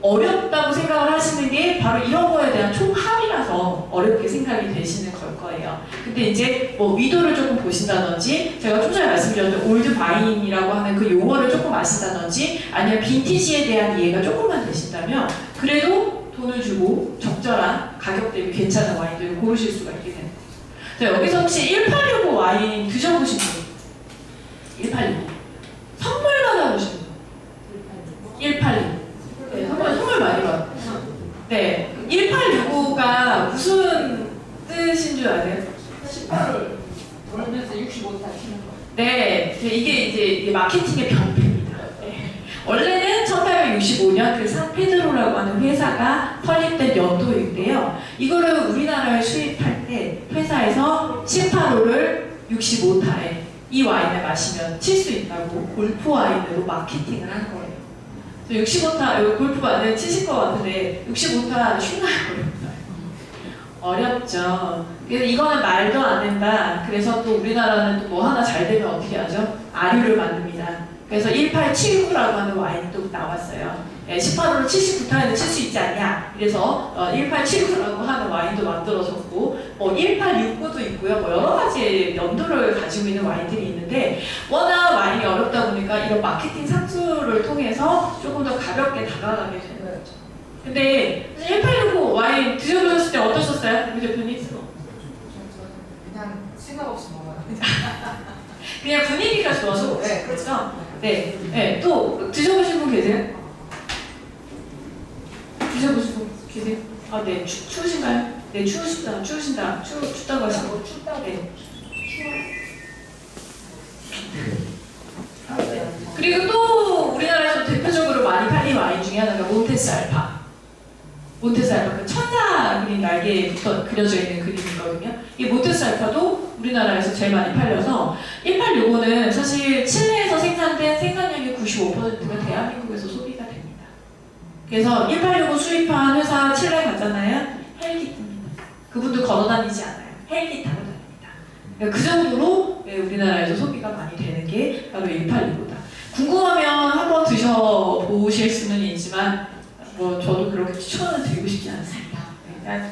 어렵다고 생각을 하시는 게 바로 이런 거에 대한 총합이라서 어렵게 생각이 되시는 걸 거예요. 근데 이제 위도를 조금 보신다든지, 제가 좀 전에 말씀드렸던 올드 와인이라고 하는 그 용어를 조금 아신다든지, 아니면 빈티지에 대한 이해가 조금만 되신다면 그래도 돈을 주고 적절한 가격 대비 괜찮은 와인들을 고르실 수가 있게 되는 거죠. 자, 여기서 혹시 1865 와인 드셔보신 분? 1865 네, 1865가 무슨 뜻인 줄 아세요? 18을 돌면서 65타 치는 거. 네, 이게 마케팅의 병폐입니다. 네. 원래는 1865년 그 산페드로라고 하는 회사가 설립된 연도인데요. 이거를 우리나라에 수입할 때 회사에서 18호를 65타에 이 와인을 마시면 칠 수 있다고 골프 와인으로 마케팅을 한 거예요. 65타, 골프 와인을 치실 것 같은데 65타 흉나요? 어렵죠. 그래서 이거는 말도 안 된다. 그래서 또 우리나라는 또 뭐 하나 잘 되면 어떻게 하죠? 아류를 만듭니다. 그래서 1879라고 하는 와인이 또 나왔어요. 18호를 79타에는 칠 수 있지 않냐. 그래서 1879라고 하는 와인도 만들어졌고 1869도 있고요. 뭐 여러 가지 연도를 가지고 있는 와인들이 있는데 워낙 와인이 어렵다 보니까 이런 마케팅 상수를 통해서 조금 더 가볍게 다가가게 되는 거죠. 근데 1865 와인 드셔보셨을 때 어떠셨어요? 우리 대표님? 그냥 생각 없이 먹어요. 그냥 분위기가 좋아서 네, 그렇죠? 네. 네. 또 드셔보신 분 계세요? 드셔보신 분 계세요? 아, 네. 추우신가요? 네, 추우신다고 하시고. 춥다고. 네. 그리고 또 우리나라에서 대표적으로 많이 팔린 와인 중에 하나가 몬테스 알파. 몬테스 알파, 그 천사 그림 날개에 그려져 있는 그림이거든요. 이 몬테스 알파도 우리나라에서 제일 많이 팔려서 1865는 사실 칠레에서 생산된 생산량의 95%가 대한민국에서 소비가 됩니다. 그래서 1865 수입한 회사 칠레 갔잖아요. 헬기입니다. 그분도 걸어다니지 않아요. 헬기 타고 다닙니다. 그 정도로 우리나라에서 소비가 많이 되는 게 바로 1865다. 궁금하면 한번 드셔보실 수는 있지만 뭐 저도 그렇게 추천을 드리고 싶지 않습니다.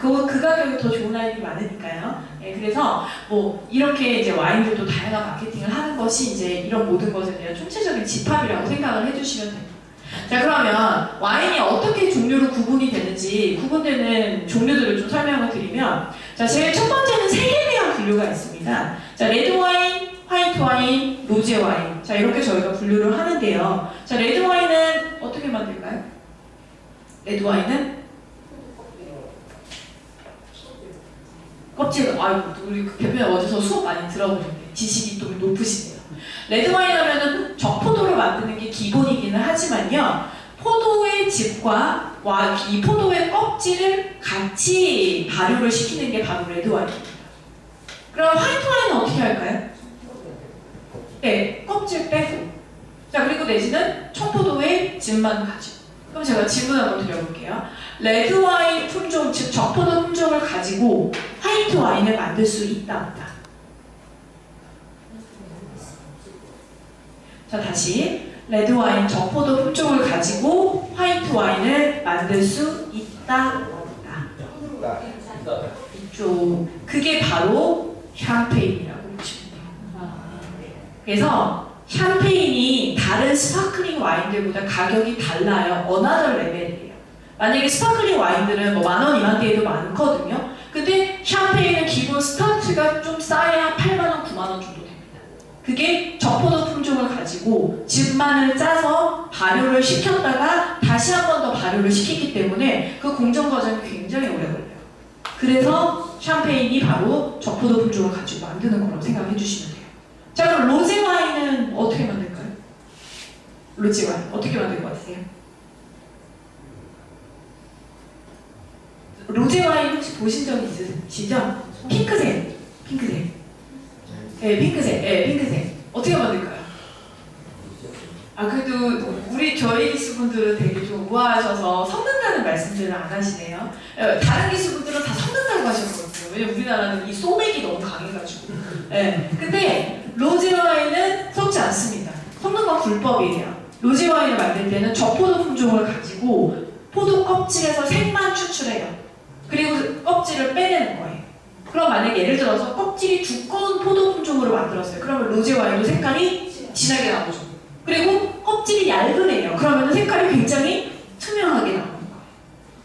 그 가격이 더 좋은 와인이 많으니까요. 그래서 뭐 이렇게 이제 와인들도 다양한 마케팅을 하는 것이 이제 이런 모든 것에 대한 총체적인 집합이라고 생각을 해주시면 됩니다. 자, 그러면 와인이 어떻게 종류로 구분이 되는지 구분되는 종류들을 좀 설명을 드리면, 자, 제일 첫 번째는 세 개에 대한 분류가 있습니다. 자, 레드 와인, 화이트 와인, 로제 와인. 자, 이렇게 저희가 분류를 하는데요. 자, 레드 와인은 어떻게 만들까요? 레드 와인은 껍질, 아이고, 우리 대표님 어디서 수업 많이 들어보셨네. 지식이 또 높으시네요. 레드 와인 하면은 적포도로 만드는 게 기본이기는 하지만요. 포도의 즙과 이 포도의 껍질을 같이 발효를 시키는 게 바로 레드 와인입니다. 그럼 화이트 와인은 어떻게 할까요? 네, 껍질 빼고. 자, 그리고 내지는 청포도의 즙만 가지고. 그럼 제가 질문 한번 드려볼게요. 레드 와인 품종, 즉 적포도 품종을 가지고 화이트 와인을 만들 수 있다, 없다? 자, 다시 레드 와인 적포도 품종을 가지고 화이트 와인을 만들 수 있다, 없다? 있죠. 그게 바로 샴페인이라고 보시면 돼요. 그래서 샴페인이 다른 스파클링 와인들보다 가격이 달라요. 어나더 레벨이에요. 만약에 스파클링 와인들은 뭐 10,000원, 20,000대에도 많거든요. 근데 샴페인은 기본 스타트가 좀 싸야 80,000원, 90,000원 정도 됩니다. 그게 적포도 품종을 가지고 즙만을 짜서 발효를 시켰다가 다시 한 번 더 발효를 시키기 때문에 그 공정 과정이 굉장히 오래 걸려요. 그래서 샴페인이 바로 적포도 품종을 가지고 만드는 거라고 생각해 주시면 돼요. 자, 그럼 로제 와인은 어떻게 만들까요? 로제 와인 어떻게 만들 것 같으세요? 로제 와인 혹시 보신 적 있으시죠? 핑크색. 네, 핑크색. 어떻게 만들까요? 아, 그래도 저희 기수분들은 되게 좀 우아하셔서 섞는다는 말씀들을 안 하시네요. 다른 기수분들은 다 섞는다고 하셨거든요. 왜냐면 우리나라는 이 소맥이 너무 강해가지고. 네. 근데 로제 와인은 섞지 않습니다. 섞는 건 불법이에요. 로제 와인을 만들 때는 적포도 품종을 가지고 포도 껍질에서 색만 추출해요. 그리고 껍질을 빼내는 거예요. 그럼 만약에 예를 들어서 껍질이 두꺼운 포도 품종으로 만들었어요. 그러면 로제 와인도 색깔이 진하게 나오죠. 그리고 껍질이 얇은 애예요. 그러면 색깔이 굉장히 투명하게 나오는 거예요.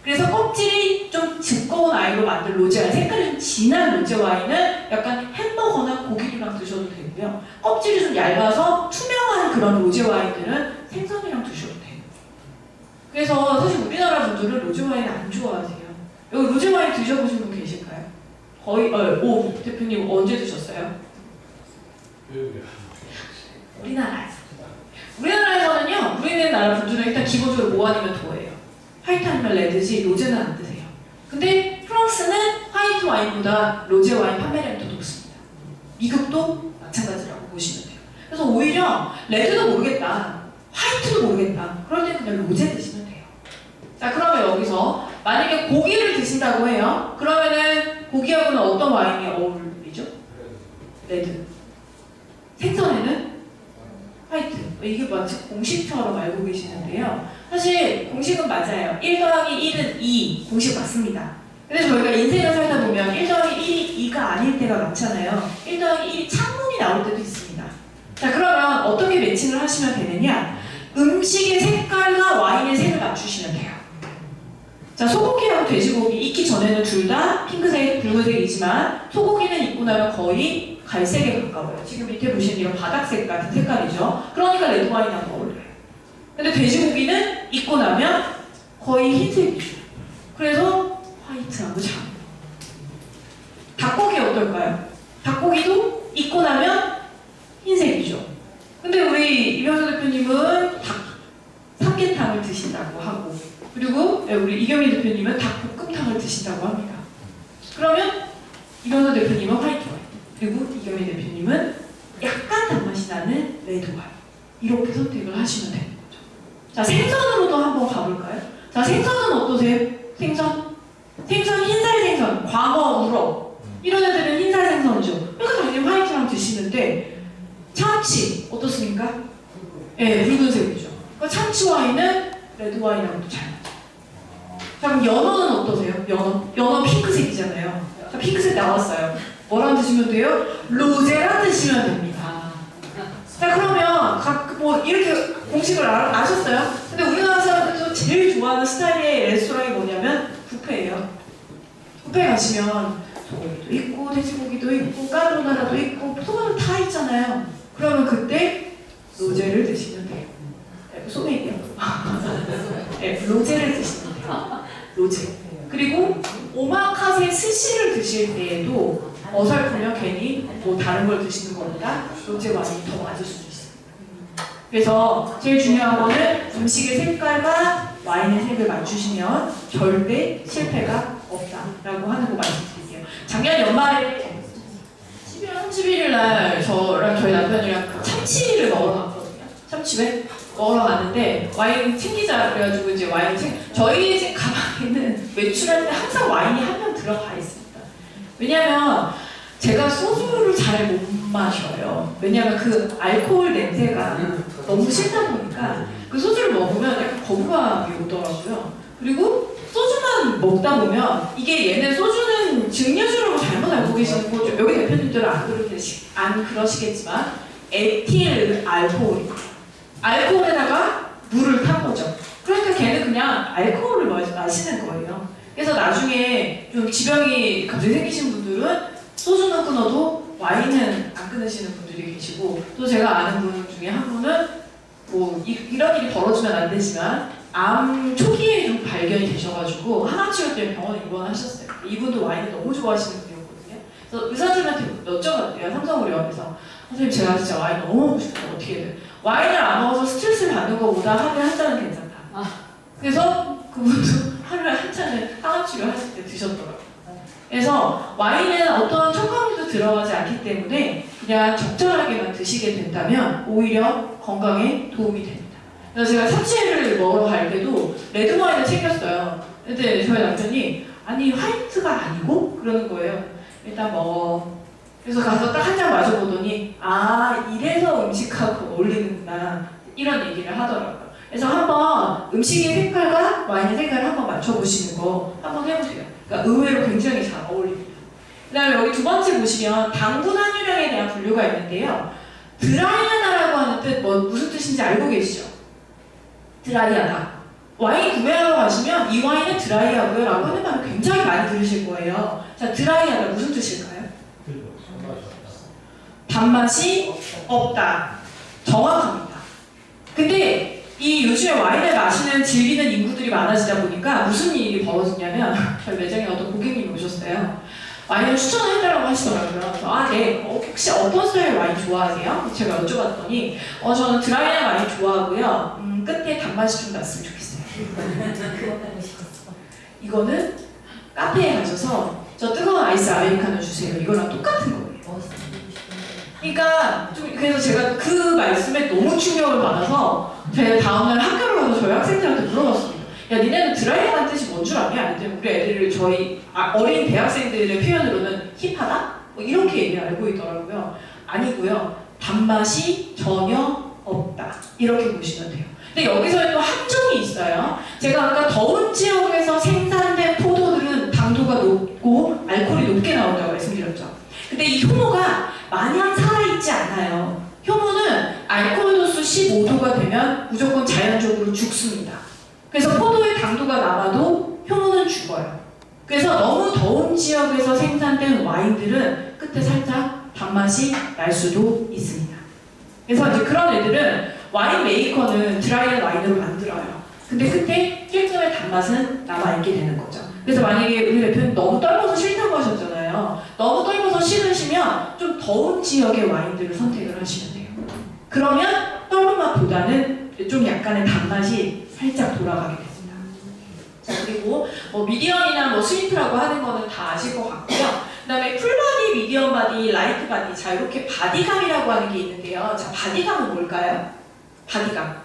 그래서 껍질이 좀 두꺼운 아이로 만든 로제 와인, 색깔이 좀 진한 로제 와인은 약간 햄버거나 고기랑 드셔도 되고요. 껍질이 좀 얇아서 투명한 그런 로제 와인들은 생선이랑 드셔도 돼요. 그래서 사실 우리나라 분들은 로제 와인 안 좋아하세요. 여기 로제 와인 드셔보신 분 계실까요? 거의 오 대표님 언제 드셨어요? 우리나라에서는요, 우리나라 분들은 일단 기본적으로 뭐 아니면 도예요. 화이트 아니면 레드지 로제는 안 드세요. 근데 프랑스는 화이트 와인보다 로제 와인 판매량이 더 높습니다. 미국도 마찬가지라고 보시면 돼요. 그래서 오히려 레드도 모르겠다, 화이트도 모르겠다, 그럴 때 그냥 로제 드시면 돼요. 자, 그러면 여기서 만약에 고기를 드신다고 해요. 그러면은 고기하고는 어떤 와인이 어울리죠? 레드. 생선에는 화이트. 이게 마치 공식처럼 알고 계시는데요. 사실 공식은 맞아요. 1 더하기 1은 2. 공식 맞습니다. 근데 저희가 인생을 살다 보면 1 더하기 1이 2가 아닐 때가 많잖아요. 1 더하기 1이 창문이 나올 때도 있습니다. 자, 그러면 어떻게 매칭을 하시면 되느냐? 음식의 색깔과 와인의 색을 맞추시면 돼요. 자, 소고기하고 돼지고기 익기 전에는 둘 다 핑크색, 붉은색이지만 소고기는 익고 나면 거의 갈색에 가까워요. 지금 밑에 보시는 이런 바닥색 같은 색깔이죠. 그러니까 레드 와인하고 어울려요. 근데 돼지고기는 익고 나면 거의 흰색이죠. 그래서 화이트하고 잘 어울려요. 닭고기 어떨까요? 닭고기도 익고 나면 흰색이죠. 근데 우리 이병서 대표님은 삼계탕을 드신다고 하고, 그리고 우리 이경민 대표님은 닭볶음탕을 드신다고 합니다. 그러면 이병서 대표님은 화이트 와인, 그리고 이경민 대표님은 약간 단맛이 나는 레드 와인. 이렇게 선택을 하시면 되는 거죠. 자, 생선으로도 한번 가볼까요? 자, 생선은 어떠세요? 생선 흰살 생선, 광어, 우럭 이런 애들은 흰살 생선이죠. 그러니까 당연히 화이트랑 드시는데, 참치 어떻습니까? 네, 붉은색이죠. 그러니까 참치 와인은 레드 와인하고도 잘 맞아요. 자, 그럼 연어는 어떠세요? 연어 핑크색이잖아요. 자, 핑크색 나왔어요. 뭐랑 드시면 돼요? 로제랑 드시면 됩니다. 자, 그러면 뭐 이렇게 공식을 아셨어요? 근데 우리나라 사람들도 제일 좋아하는 스타일의 레스토랑이 뭐냐면 뷔페예요. 뷔페 가시면 소고기도 있고 돼지고기도 있고 까르보나라도 있고 토마토 다 있잖아요. 그러면 그때 로제를 드시면 돼요. 소맥이요. 네, 로제를 드시면 돼요. 로제. 그리고 오마카세 스시를 드실 때에도 어설프면 괜히 뭐 다른 걸 드시는 것보다 로제 와인이 더 맞을 수도 있어요. 그래서 제일 중요한 거는 음식의 색깔과 와인의 색을 맞추시면 절대 실패가 없다라고 하는 거 말씀드릴게요. 작년 연말에 12월 31일 날 저랑 저희 남편이랑 참치를 먹으러 갔거든요. 참치회 먹으러 갔는데 와인 챙기자 그래가지고 이제 와인 저희 집 가방에는 외출할 때 항상 와인이 한 명 들어가 있습니다. 왜냐면 제가 소주를 잘 못 마셔요. 왜냐면 그 알코올 냄새가 너무 싫다 보니까 그 소주를 먹으면 약간 거부감이 오더라고요. 그리고 소주만 먹다 보면 이게 얘는 소주는 증류주라고 잘못 알고 계시는 거죠. 여기 대표님들은 안 그러시겠지만 에틸 알코올입니다. 알코올에다가 물을 탄 거죠. 그러니까 걔는 그냥 알코올을 마시는 거예요. 그래서 나중에 좀 지병이 갑자기 생기신 분들은 소주는 끊어도 와인은 안 끊으시는 분들이 계시고, 또 제가 아는 분 중에 한 분은 뭐 이런 일이 벌어지면 안 되지만 암 초기에 좀 발견이 되셔가지고 항암치료 때문에 병원에 입원하셨어요. 이분도 와인을 너무 좋아하시는 분이었거든요. 그래서 의사들한테 여쭤봤대요. 삼성의료원에서 선생님 제가 진짜 와인 너무 먹고 싶어요. 어떻게 해야 돼요? 와인을 안 먹어서 스트레스를 받는 것보다 하루에 한 잔은 괜찮다. 그래서 그분도 하루에 한 잔을 항암치료 하실 때 드셨더라고요. 그래서 와인은 어떤 첨가물도 들어가지 않기 때문에 그냥 적절하게만 드시게 된다면 오히려 건강에 도움이 됩니다. 그래서 제가 참치회를 먹으러 갈 때도 레드 와인을 챙겼어요. 근데 저희 남편이 아니 화이트가 아니고? 그러는 거예요. 일단 먹어. 그래서 가서 딱 한 잔 마셔보더니 아 이래서 음식하고 어울리는구나 이런 얘기를 하더라고요. 그래서 한번 음식의 색깔과 와인의 색깔을 한번 맞춰보시는 거 한번 해보세요. 그러니까 의외로 굉장히 잘 어울립니다. 그 다음에 여기 두 번째 보시면 당분 함유량에 대한 분류가 있는데요. 드라이하다라고 하는 뜻 무슨 뜻인지 알고 계시죠? 드라이하다. 와인 구매하러 가시면 이 와인은 드라이하고요 라고 하는 말을 굉장히 많이 들으실 거예요. 자, 드라이하다 무슨 뜻일까요? 단맛이 없다. 정확합니다. 근데 이 요즘에 와인을 마시는 즐기는 인구들이 많아지다 보니까 무슨 일이 벌어지냐면 저희 매장에 어떤 고객님이 오셨어요. 와인을 추천을 해달라고 하시더라고요. 그래서 네, 혹시 어떤 스타일 와인 좋아하세요? 제가 여쭤봤더니 저는 드라이한 와인 좋아하고요. 끝에 단맛이 좀 났으면 좋겠어요. 그거 하고 싶었어. 이거는 카페에 가셔서 저 뜨거운 아이스 아메리카노 주세요. 이거랑 똑같은 거예요. 멋있어 보이고 싶은데. 그러니까 좀 그래서 제가 그 말씀에 너무 충격을 받아서 제가 다음날 학교를 가서 저희 학생들한테 물어봤습니다. 야, 니네는 드라이한 뜻이 뭔 줄 아냐? 아니면 우리 애들을 저희 어린 대학생들의 표현으로는 힙하다? 뭐 이렇게 얘기를 알고 있더라고요. 아니고요. 단맛이 전혀 없다. 이렇게 보시면 돼요. 근데 여기서 또 함정이 있어요. 제가 아까 더운 지역에서 생산된 포도들은 당도가 높고 알코올이 높게 나온다고 말씀드렸죠. 근데 이 효모가 마냥 살아있지 않아요. 효모는 알코올 도수 15도가 되면 무조건 자연적으로 죽습니다. 그래서 포도의 당도가 남아도 효모는 죽어요. 그래서 너무 더운 지역에서 생산된 와인들은 끝에 살짝 단맛이 날 수도 있습니다. 그래서 이제 그런 애들은 와인 메이커는 드라이한 와인으로 만들어요. 근데 끝에 조금의 단맛은 남아있게 되는 거죠. 그래서 만약에 우리 대표님 너무 떨면서 싫다고 하셨잖아요. 너무 떨면서 싫으시면 좀 더운 지역의 와인들을 선택을 하시면 돼요. 그러면 떨는 맛보다는 좀 약간의 단맛이 살짝 돌아가게 됩니다. 자, 그리고 미디엄이나 스위트라고 하는 거는 다 아실 것 같고요. 그 다음에 풀바디, 미디엄 바디, 라이트 바디. 자, 이렇게 바디감이라고 하는 게 있는데요. 자, 바디감은 뭘까요? 바디감.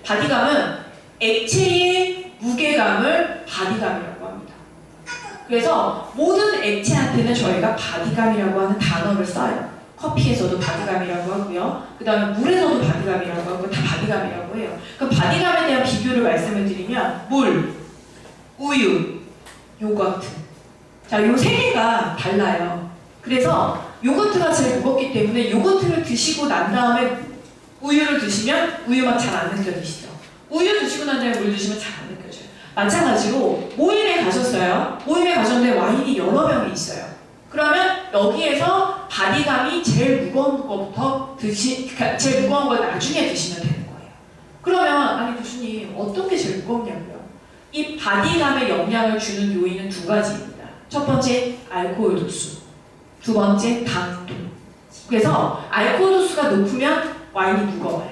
바디감은 액체의 무게감을 바디감이라고 합니다. 그래서 모든 액체한테는 저희가 바디감이라고 하는 단어를 써요. 커피에서도 바디감이라고 하고요. 그 다음에 물에서도 바디감이라고 하고 다 바디감이라고 해요. 그 바디감에 대한 비교를 말씀을 드리면 물, 우유, 요거트. 자, 요 세 개가 달라요. 그래서 요거트가 제일 무겁기 때문에 요거트를 드시고 난 다음에 우유를 드시면 우유 맛 잘 안 느껴지시죠? 우유 드시고 난 다음에 물 드시면 잘 안 느껴져요. 마찬가지로 모임에 가셨어요. 모임에 가셨는데 와인이 여러 병이 있어요. 그러면 여기에서 바디감이 제일 무거운 거부터 제일 무거운 걸 나중에 드시면 되는 거예요. 그러면 아니 교수님 어떤 게 제일 무겁냐고요? 이 바디감에 영향을 주는 요인은 두 가지입니다. 첫 번째 알코올 도수, 두 번째 당도. 그래서 알코올 도수가 높으면 와인이 무거워요.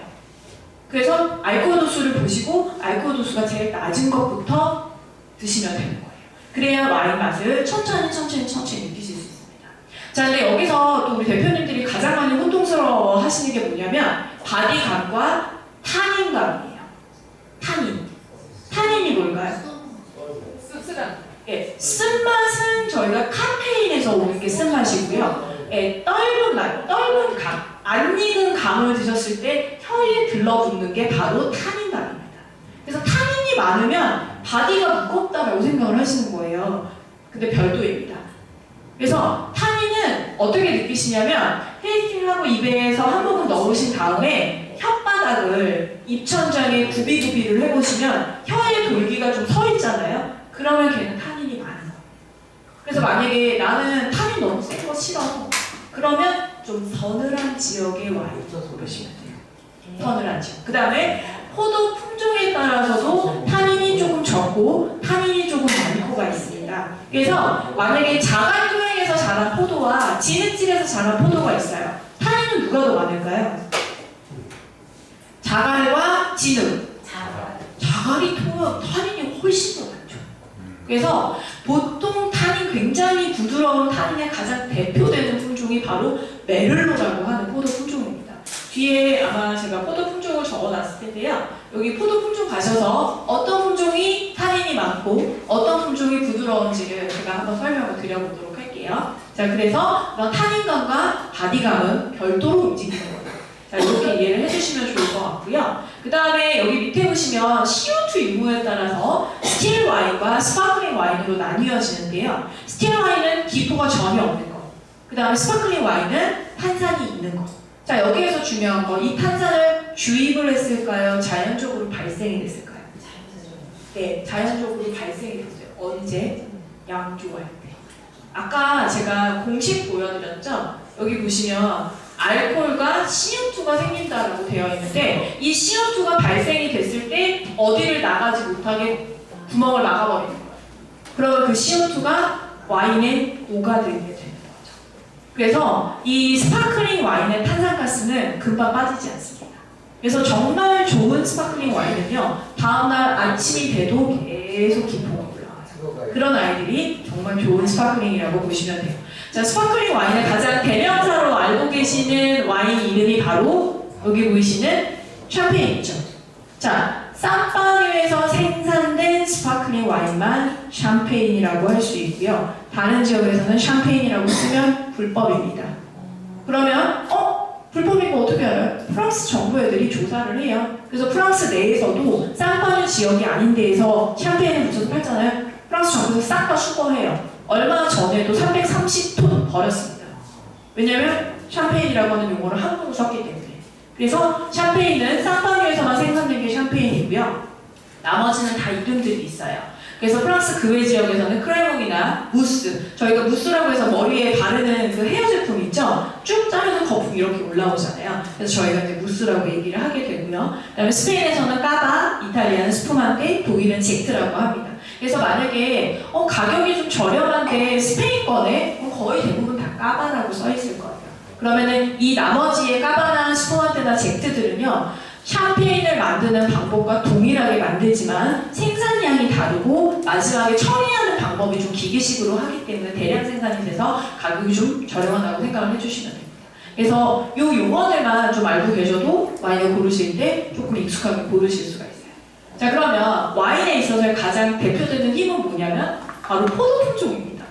그래서 알코올 도수를 보시고 알코올 도수가 제일 낮은 것부터 드시면 되는 거예요. 그래야 와인 맛을 천천히 느끼실 수 있습니다. 자, 근데 여기서 또 우리 대표님들이 가장 많이 혼동스러워 하시는 게 뭐냐면 바디감과 타닌감이에요. 타닌이 뭘까요? 씁쓸한. 예, 쓴맛은 저희가 카페인에서 오는 게 쓴맛이고요. 예, 떫은 감, 안 익은 감을 드셨을 때 혀에 들러붙는 게 바로 타닌감입니다. 그래서 타닌이 많으면 바디가 무겁다라고 생각을 하시는 거예요. 근데 별도입니다. 그래서 타닌은 어떻게 느끼시냐면 테이스팅하고 입에서 한 모금 넣으신 다음에 혓바닥을 입천장에 구비구비를 해보시면 혀의 돌기가 좀 서 있잖아요. 그러면 걔는 타닌이 많아요. 그래서 만약에 나는 타닌 너무 센 거 싫어. 그러면 좀 서늘한 지역의 와인 고르시면 돼요. 서늘한 지역. 그 다음에 포도 품종에 따라서도 타닌이 조금 적고 타닌이 조금 많고가 있습니다. 그래서 만약에 자갈도행에서 자란 포도와 진흙질에서 자란 포도가 있어요. 타닌은 누가 더 많을까요? 자갈과 진흙. 자갈이 타닌이 훨씬 더 많죠. 그래서 보통 타닌 굉장히 부드러운 타닌의 가장 대표되는 품종이 바로 메를로라고 하는 포도 품종입니다. 뒤에 아마 제가 포도 품종을 적어놨을 텐데요. 여기 포도 품종 가셔서 어떤 품종이 타닌이 많고 어떤 품종이 부드러운지를 제가 한번 설명을 드려보도록 할게요. 자, 그래서 타닌감과 바디감은 별도로 움직이는 거예요. 자, 이렇게 이해를 해주시면 좋을 것 같고요. 그 다음에 여기 밑에 보시면 CO2 유무에 따라서 스틸 와인과 스파클링 와인으로 나뉘어지는데요. 스틸 와인은 기포가 전혀 없는 거. 그 다음에 스파클링 와인은 탄산이 있는 거. 자, 여기에서 중요한 거, 이 탄산을 주입을 했을까요? 자연적으로 발생이 됐을까요? 네, 자연적으로 발생이 됐어요. 언제? 양조할 때. 아까 제가 공식 보여드렸죠? 여기 보시면 알코올과 CO2가 생긴다라고 되어 있는데 이 CO2가 발생이 됐을 때 어디를 나가지 못하게 구멍을 막아버리는 거예요. 그러면 그 CO2가 와인에 녹아들게 되는 거죠. 그래서 이 스파클링 와인의 탄산가스는 금방 빠지지 않습니다. 그래서 정말 좋은 스파클링 와인은요, 다음날 아침이 돼도 계속 기포가 올라와요. 그런 아이들이 정말 좋은 스파클링이라고 보시면 돼요. 자, 스파클링 와인의 가장 대명사로 알고 계시는 와인 이름이 바로 여기 보이시는 샴페인이죠. 자, 쌈바뉴에서 생산된 스파클링 와인만 샴페인이라고 할 수 있고요. 다른 지역에서는 샴페인이라고 쓰면 불법입니다. 그러면 불법인 거 어떻게 알아요? 프랑스 정부 애들이 조사를 해요. 그래서 프랑스 내에서도 쌈바뉴 지역이 아닌 데에서 샴페인을 붙여서 팔잖아요. 프랑스 정부에서 싹 다 수거해요. 얼마 전에도 330톤 버렸습니다. 왜냐면 샴페인이라고 하는 용어를 한국으로 썼기 때문에. 그래서 샴페인은 쌈바뉴에서만 생산된 게 샴페인이고요. 나머지는 다 이름들이 있어요. 그래서 프랑스 그 외 지역에서는 크레몽이나 무스, 저희가 무스라고 해서 머리에 바르는 그 헤어 제품 있죠? 쭉 자르는 거품이 이렇게 올라오잖아요. 그래서 저희가 이제 무스라고 얘기를 하게 되고요. 그다음에 스페인에서는 까바, 이탈리아는 스푸만테, 독일은 젝트라고 합니다. 그래서 만약에 가격이 좀 저렴한데 스페인 거네? 그럼 거의 대부분 다 까바라고 써 있을 거예요. 그러면은 이 나머지의 까바나 스푸만테나 젝트들은요, 샴페인을 만드는 방법과 동일하게 만들지만 생산량이 다르고 마지막에 처리하는 방법이 좀 기계식으로 하기 때문에 대량 생산이 돼서 가격이 좀 저렴하다고 생각을 해주시면 됩니다. 그래서 이 용어들만 좀 알고 계셔도 와인을 고르실 때 조금 익숙하게 고르실 수가 있어요. 자, 그러면 와인에 있어서 가장 대표되는 힘은 뭐냐면 바로 포도 품종입니다.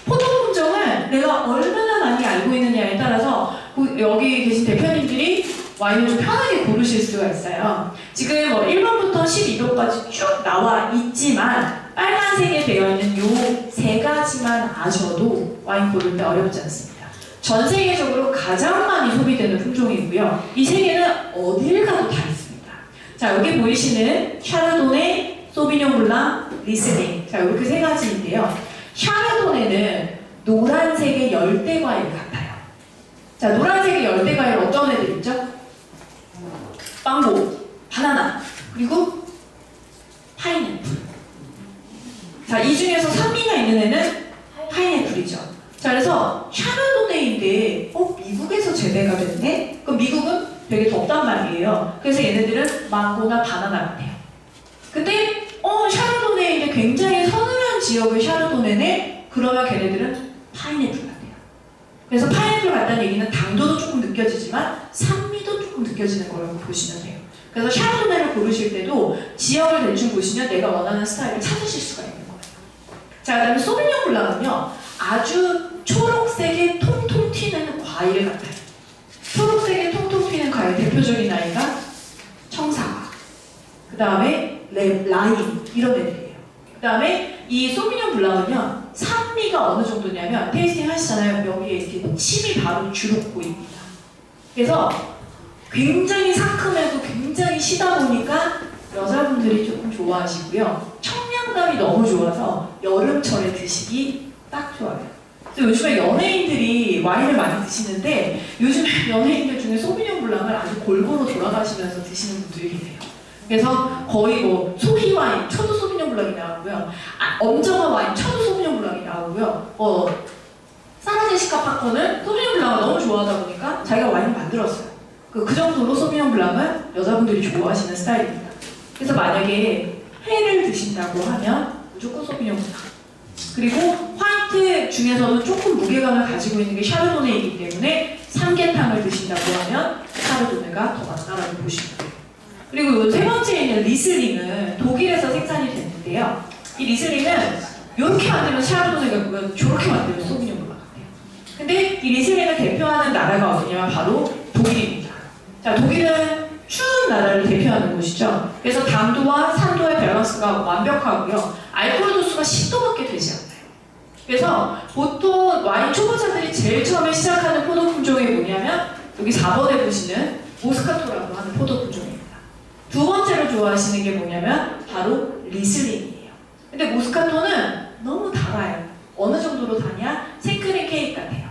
포도 품종은 내가 얼마나 많이 알고 있느냐에 따라서 여기 계신 대표님들이 와인을 좀 편하게 고르실 수가 있어요. 지금 1번부터 12번까지 쭉 나와 있지만 빨간색에 되어 있는 요 세 가지만 아셔도 와인 고를 때 어렵지 않습니다. 전 세계적으로 가장 많이 소비되는 품종이고요. 이 세 개는 어딜 가도 다 있습니다. 자, 여기 보이시는 샤르도네, 소비뇽 블랑, 리슬링. 자, 이렇게 세 가지인데요. 샤르도네는 노란색의 열대 과일 같아요. 자, 노란색의 열대 과일 어떤 애들 있죠? 망고, 바나나, 그리고 파인애플. 자, 이 중에서 산미가 있는 애는 파인애플이죠. 자, 그래서 샤르도네인데 미국에서 재배가 됐네? 그럼 미국은 되게 덥단 말이에요. 그래서 얘네들은 망고나 바나나 같아요. 근데 샤르도네인데 굉장히 서늘한 지역의 샤르도네네? 그러면 걔네들은 파인애플 같아요. 그래서 파인애플 같다는 얘기는 당도도 조금 느껴지지만 산미도 조금 느껴지는 거라고 보시면 돼요. 그래서 샤르도네를 고르실 때도 지역을 대충 보시면 내가 원하는 스타일을 찾으실 수가 있는 거예요. 자, 그 다음에 소비뇽 블랑은요, 아주 초록색의 통통 튀는 과일 같아요. 초록색의 통통 튀는 과일 대표적인 아이가 청사과, 그 다음에 라임, 이런 애들이에요. 그 다음에 이 소비뇽 블랑은요, 산미가 어느 정도냐면 테이스팅 하시잖아요. 여기에 이렇게 침이 바로 주룩 보입니다. 그래서 굉장히 상큼하고 굉장히 시다 보니까 여자분들이 조금 좋아하시고요. 청량감이 너무 좋아서 여름철에 드시기 딱 좋아요. 그래서 요즘에 연예인들이 와인을 많이 드시는데 요즘에 연예인들 중에 소비뇽 블랑을 아주 골고루 돌아가시면서 드시는 분들이 계세요. 그래서 거의 소희 와인, 초도 소비뇽 블랑이 나오고요. 엄정한 와인, 초도 소비뇽 블랑이 나오고요. 사라 제시카 파커는 소비뇽 블랑을 너무 좋아하다 보니까 자기가 와인을 만들었어요. 그 정도로 소비뇽 블랑은 여자분들이 좋아하시는 스타일입니다. 그래서 만약에 회를 드신다고 하면 무조건 소비뇽 블랑. 그리고 화이트 중에서도 조금 무게감을 가지고 있는 게 샤르도네이기 때문에 삼계탕을 드신다고 하면 샤르도네가 더 맞다라고 보시면 돼요. 그리고 세 번째에 있는 리슬링은 독일에서 생산이 됐는데요. 이 리슬링은 이렇게 만들면 샤르도네 같고요, 저렇게 만들면 소비뇽 블랑 같아요. 근데 이 리슬링을 대표하는 나라가 어디냐면 바로 독일입니다. 자, 독일은 추운 나라를 대표하는 곳이죠. 그래서 당도와 산도의 밸런스가 완벽하고요. 알코올 도수가 10도밖에 되지 않아요. 그래서 보통 와인 초보자들이 제일 처음에 시작하는 포도 품종이 뭐냐면 여기 4번에 보시는 모스카토라고 하는 포도 품종입니다. 두 번째로 좋아하시는 게 뭐냐면 바로 리슬링이에요. 근데 모스카토는 너무 달아요. 어느 정도로 다냐? 생크림 케이크 같아요.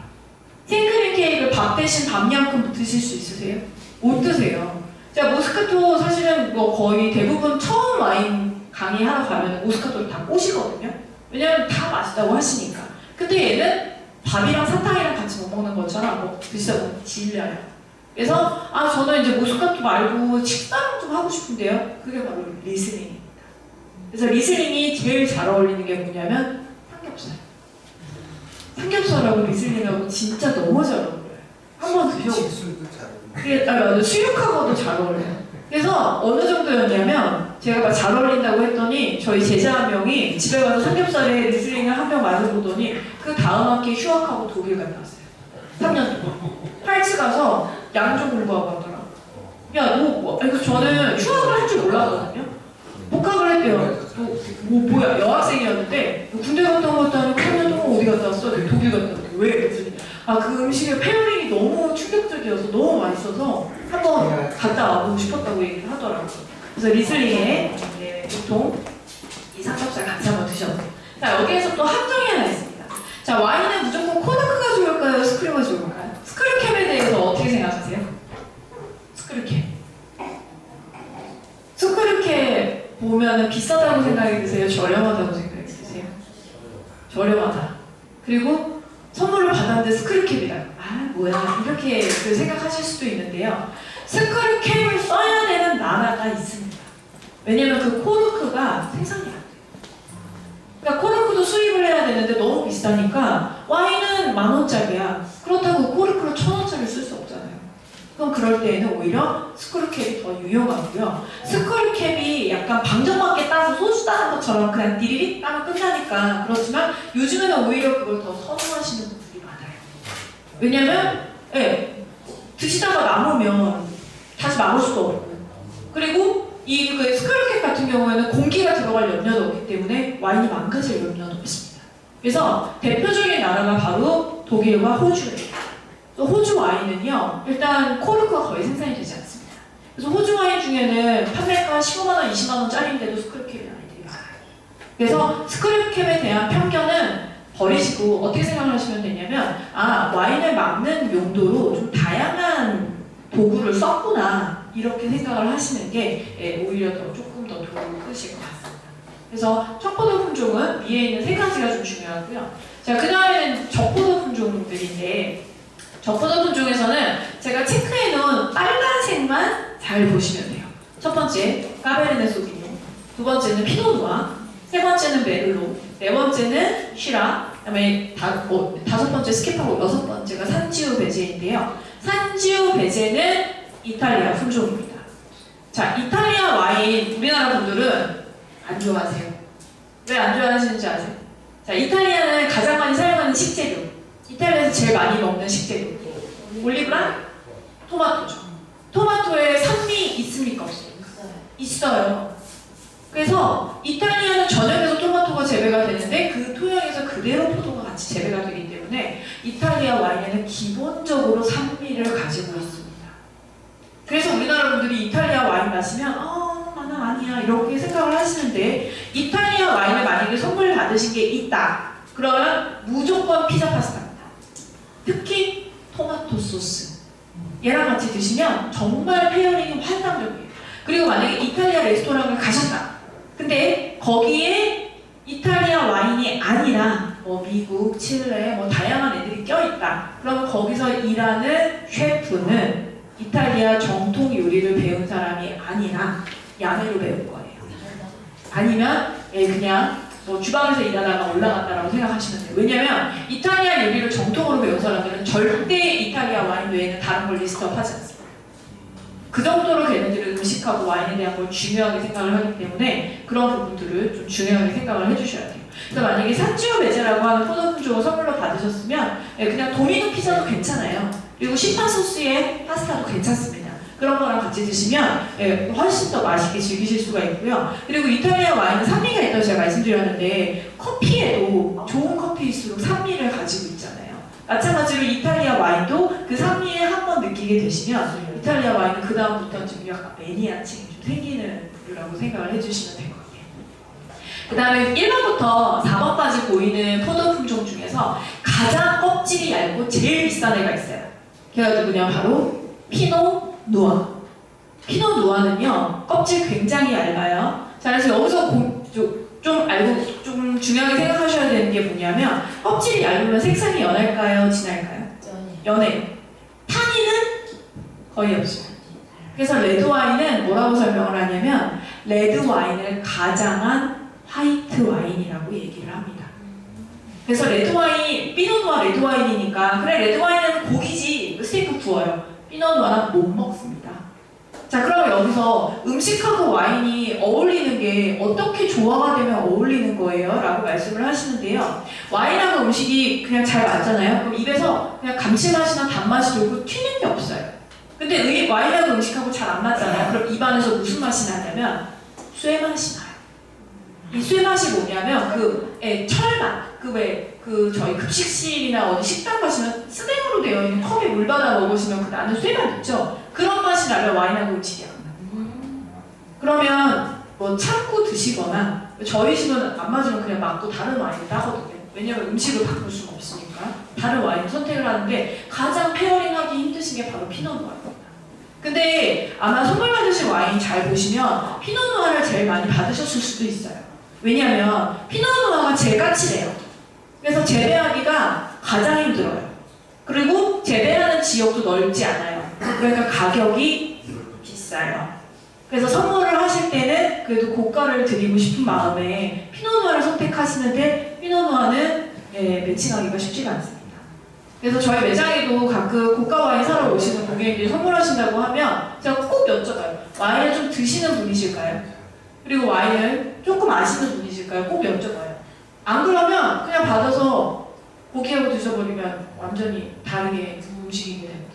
생크림 케이크를 밥 대신 밥만큼 드세요? 못 드세요. 자, 모스카토 사실은 뭐 거의 대부분 처음 와인 강의하러 가면 모스카토를 다 꼬시거든요. 왜냐면 다 맛있다고 하시니까. 근데 얘는 밥이랑 사탕이랑 같이 못 먹는 것처럼 뭐 드시다 보면 질려요. 그래서 저는 이제 모스카토 말고 식사를 좀 하고 싶은데요. 그게 바로 리슬링입니다. 그래서 리슬링이 제일 잘 어울리는 게 뭐냐면 삼겹살. 삼겹살하고 리슬링하고 진짜 너무 잘 어울려요. 한번 드셔보세요. 술도 잘 그게 맞아. 수육하고도 잘 어울려요. 그래서 어느 정도였냐면 제가 막 잘 어울린다고 했더니 저희 제자 한 명이 집에 가서 삼겹살에 리슬링을 한 병 마셔보더니 그 다음 학기에 휴학하고 독일 갔다 왔어요. 3년 동안. 팔찌 가서 양조 공부하고 하더라. 야, 너 뭐? 그래서 저는 휴학을 할 줄 몰랐거든요. 복학을 했대요. 뭐야? 여학생이었는데 군대 갔다 온 것도 아니고 3년 동안 어디 갔다 왔어? 독일 갔다 왔대. 왜? 그랬더니 그 음식의 페어링이 너무 충격적이어서 너무 맛있어서 한번 갔다 와보고 싶었다고 얘기를 하더라고요. 그래서 리슬링에 보통 이 삼겹살 같이 한번 드셔보세요. 자, 여기에서 또 함정이 하나 있습니다. 자, 와인은 무조건 코르크가 좋을까요? 스크류가 좋을까요? 스크류캡에 대해서 어떻게 생각하세요? 스크류캡. 스크류캡 보면은 비싸다고 생각이 드세요? 저렴하다고 생각이 드세요? 저렴하다. 그리고 선물을 받았는데 스크류캡이다. 뭐야 이렇게 생각하실 수도 있는데요. 스크류캡을 써야 되는 나라가 있습니다. 왜냐면 그 코르크가 생산이 안 돼요. 그러니까 코르크도 수입을 해야 되는데 너무 비싸니까 와인은 10,000원짜리야. 그렇다고 코르크로 1,000원짜리 쓸 수 없잖아요. 그럼 그럴 때에는 오히려 스크류캡이 더 유용하고요. 스크류캡이 약간 방정맞게 따서 소주 따는 것처럼 그냥 디리릭 따면 끝나니까 그렇지만 요즘에는 오히려 그걸 더 선호하시는 분들이 많아요. 왜냐면 드시다가 남으면 다시 막을 수도 없고 그리고 이 스크류캡 같은 경우에는 공기가 들어갈 염려도 없기 때문에 와인이 망가질 염려도 없습니다. 그래서 대표적인 나라가 바로 독일과 호주예요. 호주 와인은요, 일단 코르크가 거의 생산이 되지 않습니다. 그래서 호주 와인 중에는 판매가 15만원, 20만원짜리인데도 스크류캡이 아니들이 많아요. 그래서 스크류캡에 대한 편견은 버리시고 어떻게 생각하시면 되냐면 와인을 막는 용도로 좀 다양한 도구를 썼구나 이렇게 생각을 하시는 게 오히려 조금 더 도움을 크실 것 같습니다. 그래서 청포도 품종은 위에 있는 3가지가 좀 중요하고요. 자, 그 다음에는 적포도 품종들인데 적포도 품종에서는 제가 체크해놓은 빨간색만 잘 보시면 돼요. 첫 번째 까베르네 소비뇽, 두 번째는 피노누아, 세 번째는 메르로, 네 번째는 쉬라, 그다음에 다섯 번째 스키파고, 여섯 번째가 산지우 베제인데요. 산지우 베제는 이탈리아 품종입니다. 자, 이탈리아 와인 우리나라 분들은 안 좋아하세요. 왜 안 좋아하시는지 아세요? 자, 이탈리아는 가장 많이 사용하는 식재료, 이탈리아에서 제일 많이 먹는 식재료, 올리브랑 토마토죠. 토마토에 산미 있습니까? 없습니까? 있어요. 그래서 이탈리아는 전역에서 토마토가 재배가 되는데 그 토양에서 그대로 포도가 같이 재배가 되기 때문에 이탈리아 와인에는 기본적으로 산미를 가지고 있습니다. 그래서 우리나라 분들이 이탈리아 와인 마시면 나는 아니야 이렇게 생각을 하시는데 이탈리아 와인을 만약에 선물 받으신 게 있다. 그러면 무조건 피자 파스타입니다. 특히 토마토 소스. 얘랑 같이 드시면 정말 페어링이 환상적이에요. 그리고 만약에 이탈리아 레스토랑을 가셨다. 근데 거기에 이탈리아 와인이 아니라 미국, 칠레, 다양한 애들이 껴있다. 그럼 거기서 일하는 셰프는 이탈리아 정통 요리를 배운 사람이 아니라 야매로 배운 거예요. 아니면 그냥 주방에서 일하다가 올라갔다라고 생각하시면 돼요. 왜냐면 이탈리아 요리를 정통으로 배운 사람들은 절대 이탈리아 와인 외에는 다른 걸 리스트업하지 않습니다. 그 정도로 걔네들은 음식하고 와인에 대한 걸 중요하게 생각을 하기 때문에 그런 부분들을 좀 중요하게 생각을 해주셔야 돼요. 그래서 만약에 산지오 베제라고 하는 포도 품종을 선물로 받으셨으면 그냥 도미노 피자도 괜찮아요. 그리고 시판 소스의 파스타도 괜찮습니다. 그런 거랑 같이 드시면 훨씬 더 맛있게 즐기실 수가 있고요. 그리고 이탈리아 와인은 산미가 있다고 제가 말씀드렸는데 커피에도 좋은 커피일수록 산미를 가지고 있잖아요. 마찬가지로 이탈리아 와인도 그 산미에 한번 느끼게 되시면 이탈리아 와인은 그 다음부터 좀 약간 매니아층이 좀 생기는 거라고 생각을 해주시면 될 것 같아요. 그 다음에 1번부터 4번까지 보이는 포도 품종 중에서 가장 껍질이 얇고 제일 비싼 애가 있어요. 걔가 누구냐? 바로 피노 누아. 피노 누아는요, 껍질 굉장히 얇아요. 자, 그래서 여기서 좀 알고 좀 중요하게 생각하셔야 되는 게 뭐냐면, 껍질이 얇으면 색상이 연할까요? 진할까요? 연해요. 타닌은 거의 없어요. 그래서 레드 와인은 뭐라고 설명을 하냐면, 레드 와인을 가장한 화이트 와인이라고 얘기를 합니다. 그래서 레드 와인, 피노누아 레드 와인이니까, 그래 레드 와인은 고기지, 스테이크 구워요. 피노누아는 못 먹습니다. 자, 그럼 여기서 음식하고 와인이 어울리는 게 어떻게 조화가 되면 어울리는 거예요? 라고 말씀을 하시는데요. 와인하고 음식이 그냥 잘 맞잖아요. 그럼 입에서 그냥 감칠맛이나 단맛이 돌고 튀는 게 없어요. 근데 와인하고 음식하고 잘 안 맞잖아요. 그럼 입안에서 무슨 맛이 나냐면 쇠맛이 나요. 이 쇠맛이 뭐냐면 철맛, 저희 급식실이나 어디 식당 가시면 스낵으로 되어 있는 컵에 물 받아 먹으시면 그 나는 쇠맛 있죠? 그런 맛이 나면 와인하고 음식이 안 나요. 그러면 뭐 참고 드시거나, 저희 집은 안 맞으면 그냥 맞고 다른 와인을 따거든요. 왜냐면 음식을 바꿀 수가 없으니까 다른 와인을 선택을 하는데, 가장 페어링하기 힘드신 게 바로 피노누아입니다. 근데 아마 선물 받으신 와인 잘 보시면 피노누아를 제일 많이 받으셨을 수도 있어요. 왜냐면 피노누아가 제일 까칠해요. 그래서 재배하기가 가장 힘들어요. 그리고 재배하는 지역도 넓지 않아요. 그러니까 가격이 비싸요. 그래서 선물을 하실 때는 그래도 고가를 드리고 싶은 마음에 피노누아를 선택하시는데, 피노누아는 매칭하기가 쉽지가 않습니다. 그래서 저희 매장에도 가끔 고가 와인 사러 오시는 고객님들이 선물하신다고 하면 제가 꼭 여쭤봐요. 와인을 좀 드시는 분이실까요? 그리고 와인을 조금 아시는 분이실까요? 꼭 여쭤봐요. 안 그러면 그냥 받아서 고기하고 드셔버리면 완전히 다르게 음식이 됩니다.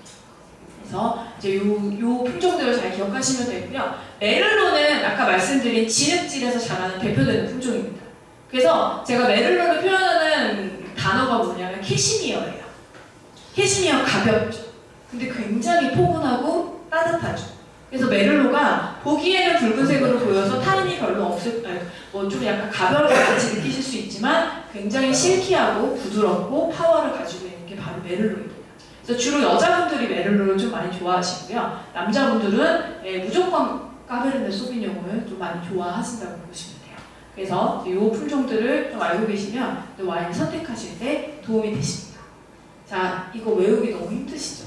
그래서 이제 요 품종들을 잘 기억하시면 되고요. 메를로는 아까 말씀드린 진흙질에서 자라는 대표되는 품종입니다. 그래서 제가 메를로를 표현하는 단어가 뭐냐면 캐시미어예요. 캐시미어 가볍죠. 근데 굉장히 포근하고 따뜻하죠. 그래서 메를로가 보기에는 붉은색으로 보여서 타닌이 별로 없을, 좀 약간 가벼움을 같이 느끼실 수 있지만 굉장히 실키하고 부드럽고 파워를 가지고 있는 게 바로 메를로입니다. 그래서 주로 여자분들이 메를로를 좀 많이 좋아하시고요. 남자분들은 무조건 까베르네 소비뇽을 좀 많이 좋아하신다고 보시면 돼요. 그래서 이 품종들을 좀 알고 계시면 와인을 선택하실 때 도움이 되십니다. 자, 이거 외우기 너무 힘드시죠?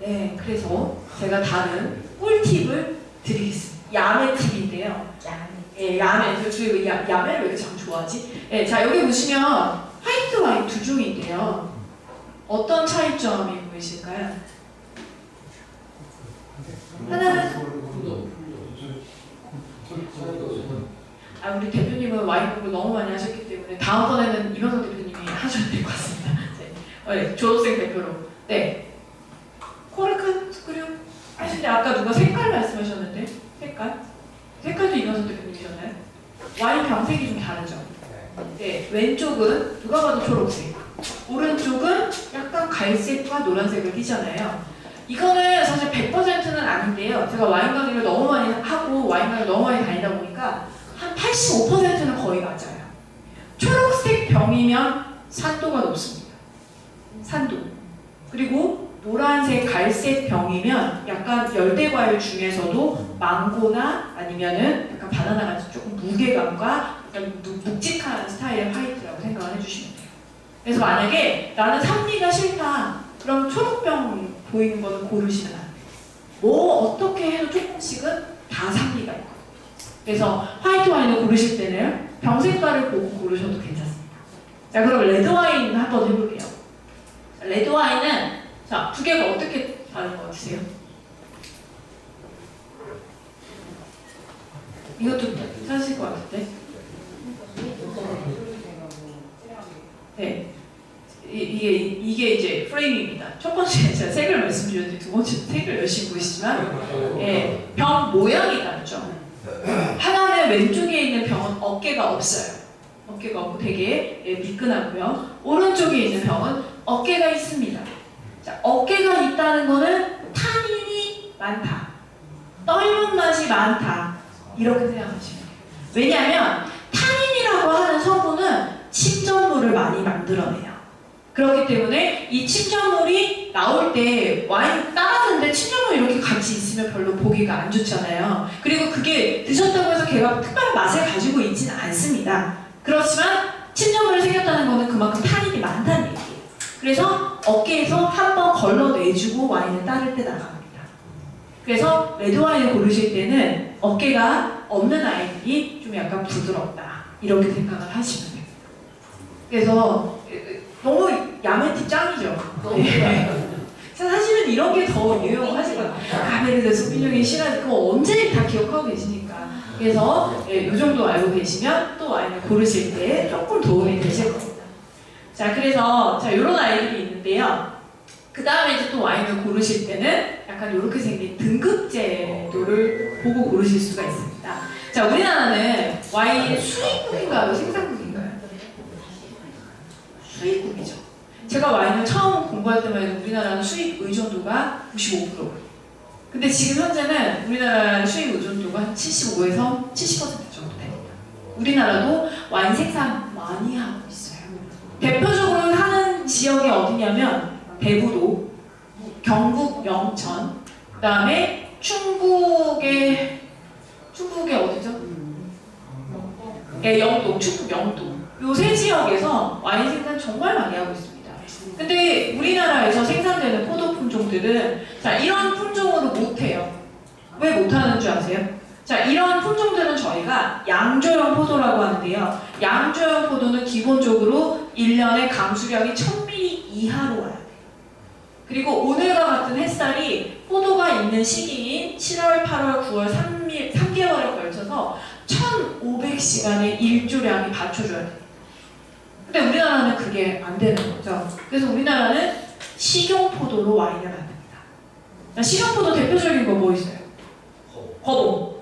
네, 그래서 제가 다른 꿀팁을 드리겠습니다. 야매 팁인데요. 야매, 그리고 야매를 왜 이렇게 참 좋아하지? 네, 자, 여기 보시면 화이트 와인 두 종인데요. 어떤 차이점이 보이실까요? 하나는 우리 대표님은 와인 공부 너무 많이 하셨기 때문에 다음번에는 이명석 대표님이 하셔야 될 것 같습니다. 네, 졸업생 대표로. 네. 코르크 스크류 하신데 아까 누가 색깔 말씀하셨는데 색깔도 이명석 대표님이셨나요? 와인 병색이 좀 다르죠? 네. 왼쪽은 누가 봐도 초록색, 오른쪽은 약간 갈색과 노란색을 띠잖아요. 이거는 사실 100%는 아닌데요. 제가 와인 강의를 너무 많이 하고 와인 강의를 너무 많이 다니다 보니까 한 85%는 거의 맞아요. 초록색 병이면 산도가 높습니다. 산도. 그리고 노란색, 갈색 병이면 약간 열대과일 중에서도 망고나 아니면은 약간 바나나 같은 조금 무게감과 약간 묵직한 스타일의 화이트라고 생각을 해주시면 돼요. 그래서 만약에 나는 산미가 싫다, 그럼 초록병 보이는 거는 고르시면 안 돼요. 뭐 어떻게 해도 조금씩은 다 산미가 있고. 그래서 화이트 와인을 고르실 때는 병 색깔을 보고 고르셔도 괜찮습니다. 자, 그럼 레드 와인 한번 해볼게요. 레드 와인은 자, 두 개가 어떻게 다른 것 같으세요? 이것도 사실 것 같은데? 네. 이게 이제 프레임입니다. 첫 번째 제가 색을 말씀드렸는데 두 번째 색을 열심히 보이시지만 병 모양이 다르죠. 하나는 왼쪽에 있는 병은 어깨가 없어요. 어깨가 없고 되게 미끈하고요. 오른쪽에 있는 병은 어깨가 있습니다. 자, 어깨가 있다는 거는 타닌이 많다, 떫은 맛이 많다, 이렇게 생각하시면 돼요. 왜냐하면 타닌이라고 하는 성분은 침전물을 많이 만들어내요. 그렇기 때문에 이 침전물이 나올 때 와인 따랐는데 침전물이 이렇게 같이 있으면 별로 보기가 안 좋잖아요. 그리고 그게 드셨다고 해서 걔가 특별한 맛을 가지고 있지는 않습니다. 그렇지만 침전물이 생겼다는 거는 그만큼 탄닌이 많다는 얘기예요. 그래서 어깨에서 한번 걸러내주고 와인을 따를 때 나갑니다. 그래서 레드와인을 고르실 때는 어깨가 없는 아이들이 좀 약간 부드럽다 이렇게 생각을 하시면 돼요. 그래서 너무 야매티 짱이죠. 네. 사실은 이런 게 더 유용하시거든요. 카베르네 소비뇽이 싫어하는 그거 언제 다 기억하고 계시니까. 그래서 이 정도 알고 계시면 또 와인을 고르실 때 조금 도움이 되실 겁니다. 자, 그래서 이런 아이들이 있는데요. 그 다음에 이제 또 와인을 고르실 때는 약간 이렇게 생긴 등급 제도를 보고 고르실 수가 있습니다. 자, 우리나라는 와인이 수입국인가요? 생산국인가요? 수입국이죠. 제가 와인을 처음 공부할 때만 해도 우리나라는 수입 의존도가 95%. 근데 지금 현재는 우리나라 수입 의존도가 한 75에서 70% 정도 됩니다. 우리나라도 와인 생산 많이 하고 있어요. 대표적으로 하는 지역이 어디냐면 대부도, 경북 영천, 그 다음에 충북의 어디죠? 영동, 충북 영동. 요 세 지역에서 와인 생산 정말 많이 하고 있습니다. 근데 우리나라에서 생산되는 포도 품종들은 자 이런 품종으로 못해요. 왜 못하는 줄 아세요? 자 이런 품종들은 저희가 양조형 포도라고 하는데요. 양조형 포도는 기본적으로 1년에 강수량이 1000ml 이하로 와야 돼요. 그리고 오늘과 같은 햇살이 포도가 있는 시기인 7월, 8월, 9월 3개월에 걸쳐서 1500시간의 일조량이 받쳐줘야 돼요. 근데 우리나라는 그게 안 되는 거죠. 그래서 우리나라는 식용포도로 와인을 만듭니다. 식용포도 대표적인 거 뭐 있어요? 거봉,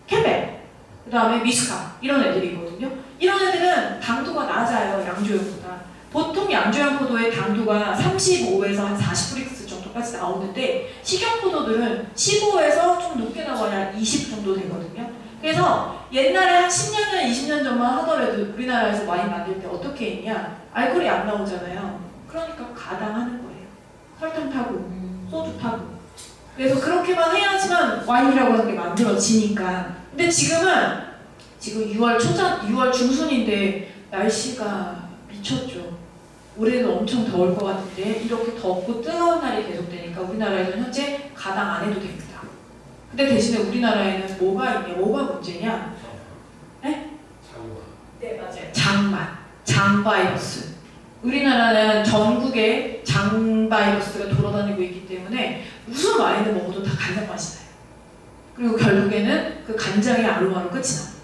캠벨, 그 다음에 미스카 이런 애들이거든요. 이런 애들은 당도가 낮아요. 양조형보다. 보통 양조형 포도의 당도가 35에서 한 40브릭스 정도까지 나오는데 식용포도들은 15에서 좀 높게 나와야 20 정도 되거든요. 그래서 옛날에 한 10년 전, 20년 전만 하더라도 우리나라에서 와인 만들 때 어떻게 했냐? 알코올이 안 나오잖아요. 그러니까 가당하는 거예요. 설탕 타고, 소주 타고. 그래서 그렇게만 해야지만 와인이라고 하는 게 만들어지니까. 근데 지금 6월 중순인데 날씨가 미쳤죠. 올해는 엄청 더울 것 같은데 이렇게 덥고 뜨거운 날이 계속되니까 우리나라에서는 현재 가당 안 해도 됩니다. 근데 대신에 우리나라에는 뭐가 있냐? 뭐가 문제냐? 네? 네, 맞아요. 장바이러스. 우리나라는 전국에 장바이러스가 돌아다니고 있기 때문에 무슨 와인을 먹어도 다 간장 맛이 나요. 그리고 결국에는 그 간장의 아로마로 끝이 납니다.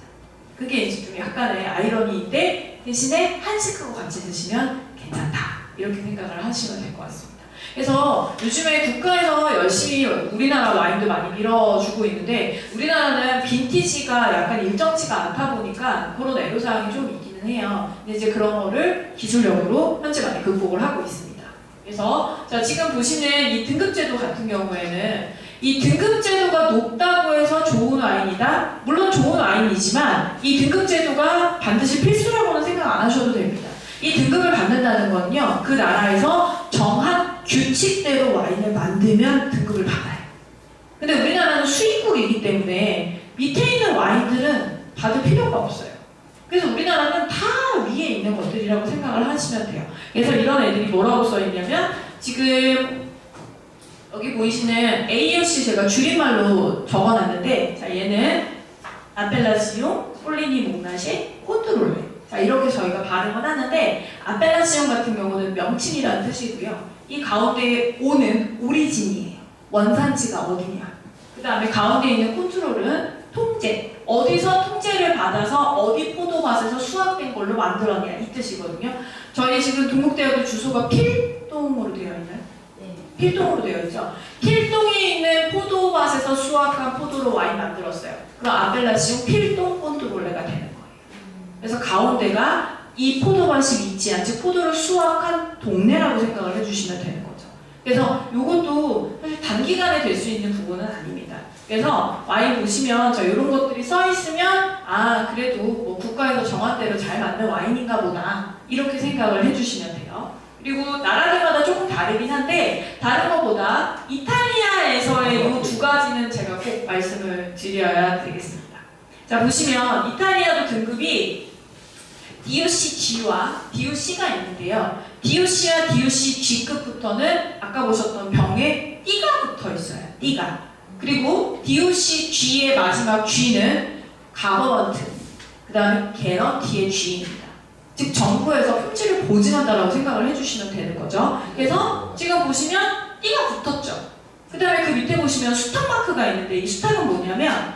그게 이제 좀 약간의 아이러니인데 대신에 한식하고 같이 드시면 괜찮다. 이렇게 생각을 하시면 될 것 같습니다. 그래서 요즘에 국가에서 열심히 우리나라 와인도 많이 밀어주고 있는데 우리나라는 빈티지가 약간 일정치가 않다 보니까 그런 애로사항이 좀 있기는 해요. 근데 이제 그런 거를 기술력으로 현재 많이 극복을 하고 있습니다. 그래서 자, 지금 보시는 이 등급제도 같은 경우에는 이 등급제도가 높다고 해서 좋은 와인이다? 물론 좋은 와인이지만 이 등급제도가 반드시 필수라고는 생각 안 하셔도 됩니다. 이 등급을 받는다는 건요, 그 나라에서 정한 규칙대로 와인을 만들면 등급을 받아요. 근데 우리나라는 수입국이기 때문에 밑에 있는 와인들은 받을 필요가 없어요. 그래서 우리나라는 다 위에 있는 것들이라고 생각을 하시면 돼요. 그래서 이런 애들이 뭐라고 써있냐면 지금 여기 보이시는 AOC 제가 줄임말로 적어놨는데 자 얘는 아펠라시옹, 폴리니 몽나셰, 콘트롤레 자 이렇게 저희가 발음을 하는데 아펠라시옹 같은 경우는 명칭이라는 뜻이고요. 이 가운데에 오는 오리진이에요. 원산지가 어디냐. 그 다음에 가운데 있는 콘트롤은 통제. 어디서 통제를 받아서 어디 포도밭에서 수확된 걸로 만들었냐 이 뜻이거든요. 저희 지금 동국대학교 주소가 필동으로 되어 있나요? 네. 필동으로 되어 있죠. 필동이 있는 포도밭에서 수확한 포도로 와인 만들었어요. 그럼 아펠라시옹 필동 콘트롤레가 되는 거예요. 그래서 가운데가 이 포도밭이 위치한 즉 포도를 수확한 동네라고 생각을 해주시면 되는 거죠. 그래서 이것도 사실 단기간에 될 수 있는 부분은 아닙니다. 그래서 와인 보시면 저 이런 것들이 써 있으면 아 그래도 뭐 국가에서 정한 대로 잘 만든 와인인가 보다 이렇게 생각을 해주시면 돼요. 그리고 나라들마다 조금 다르긴 한데 다른 것보다 이탈리아에서의 이 두 가지는 제가 꼭 말씀을 드려야 되겠습니다. 자, 보시면 이탈리아도 등급이 DOCG와 DOC가 있는데요. DOC와 DOC G급부터는 아까 보셨던 병에 D가 붙어 있어요. D가. 그리고 DOCG의 마지막 G는 가버먼트, 그 다음에 개런티의 G입니다. 즉 정부에서 품질을 보증한다라고 생각을 해주시면 되는 거죠. 그래서 지금 보시면 D가 붙었죠. 그 다음에 그 밑에 보시면 수탉 마크가 있는데 이 수탉은 뭐냐면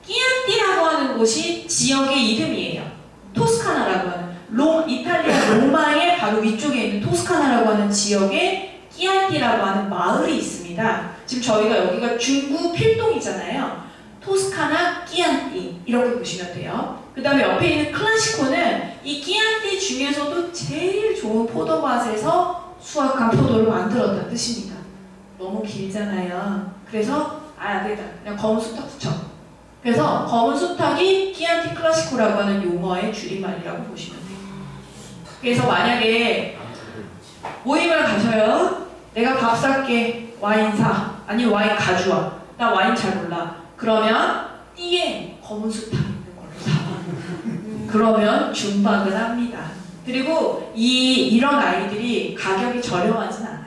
끼안띠라고 하는 곳이 지역의 이름이에요. 토스카나라고 하는 이탈리아 로마의 바로 위쪽에 있는 토스카나라고 하는 지역에 끼안띠라고 하는 마을이 있습니다. 지금 저희가 여기가 중부 필동이잖아요. 토스카나 끼안띠 이렇게 보시면 돼요. 그 다음에 옆에 있는 클라시코는 이 끼안띠 중에서도 제일 좋은 포도밭에서 수확한 포도를 만들었다는 뜻입니다. 너무 길잖아요. 그래서 안 되겠다. 그냥 검은 수탉 붙여. 그래서 검은 수탉이 끼안티 클라시코라고 하는 용어의 줄임말이라고 보시면 돼요. 그래서 만약에 모임을 가셔요. 내가 밥 살게. 와인 사. 아니 와인 가져와. 나 와인 잘 몰라. 그러면 띠에 검은 수탉 있는 걸로 사. 그러면 준박을 합니다. 그리고 이런 아이들이 가격이 저렴하진 않아요.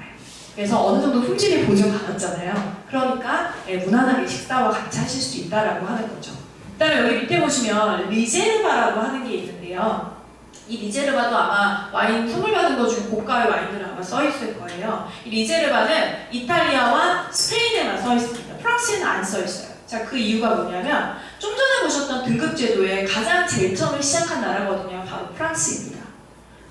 그래서 어느 정도 품질이 보증받았잖아요. 그러니까 무난하게 식사와 같이 하실 수 있다라고 하는 거죠. 그다음에 여기 밑에 보시면 리제르바라고 하는 게 있는데요. 이 리제르바도 아마 와인 선물 받은 것 중에 고가의 와인들은 아마 써 있을 거예요. 이 리제르바는 이탈리아와 스페인에만 써 있습니다. 프랑스에는 안 써 있어요. 자, 그 이유가 뭐냐면 좀 전에 보셨던 등급 제도의 가장 제일 처음에 시작한 나라거든요. 바로 프랑스입니다.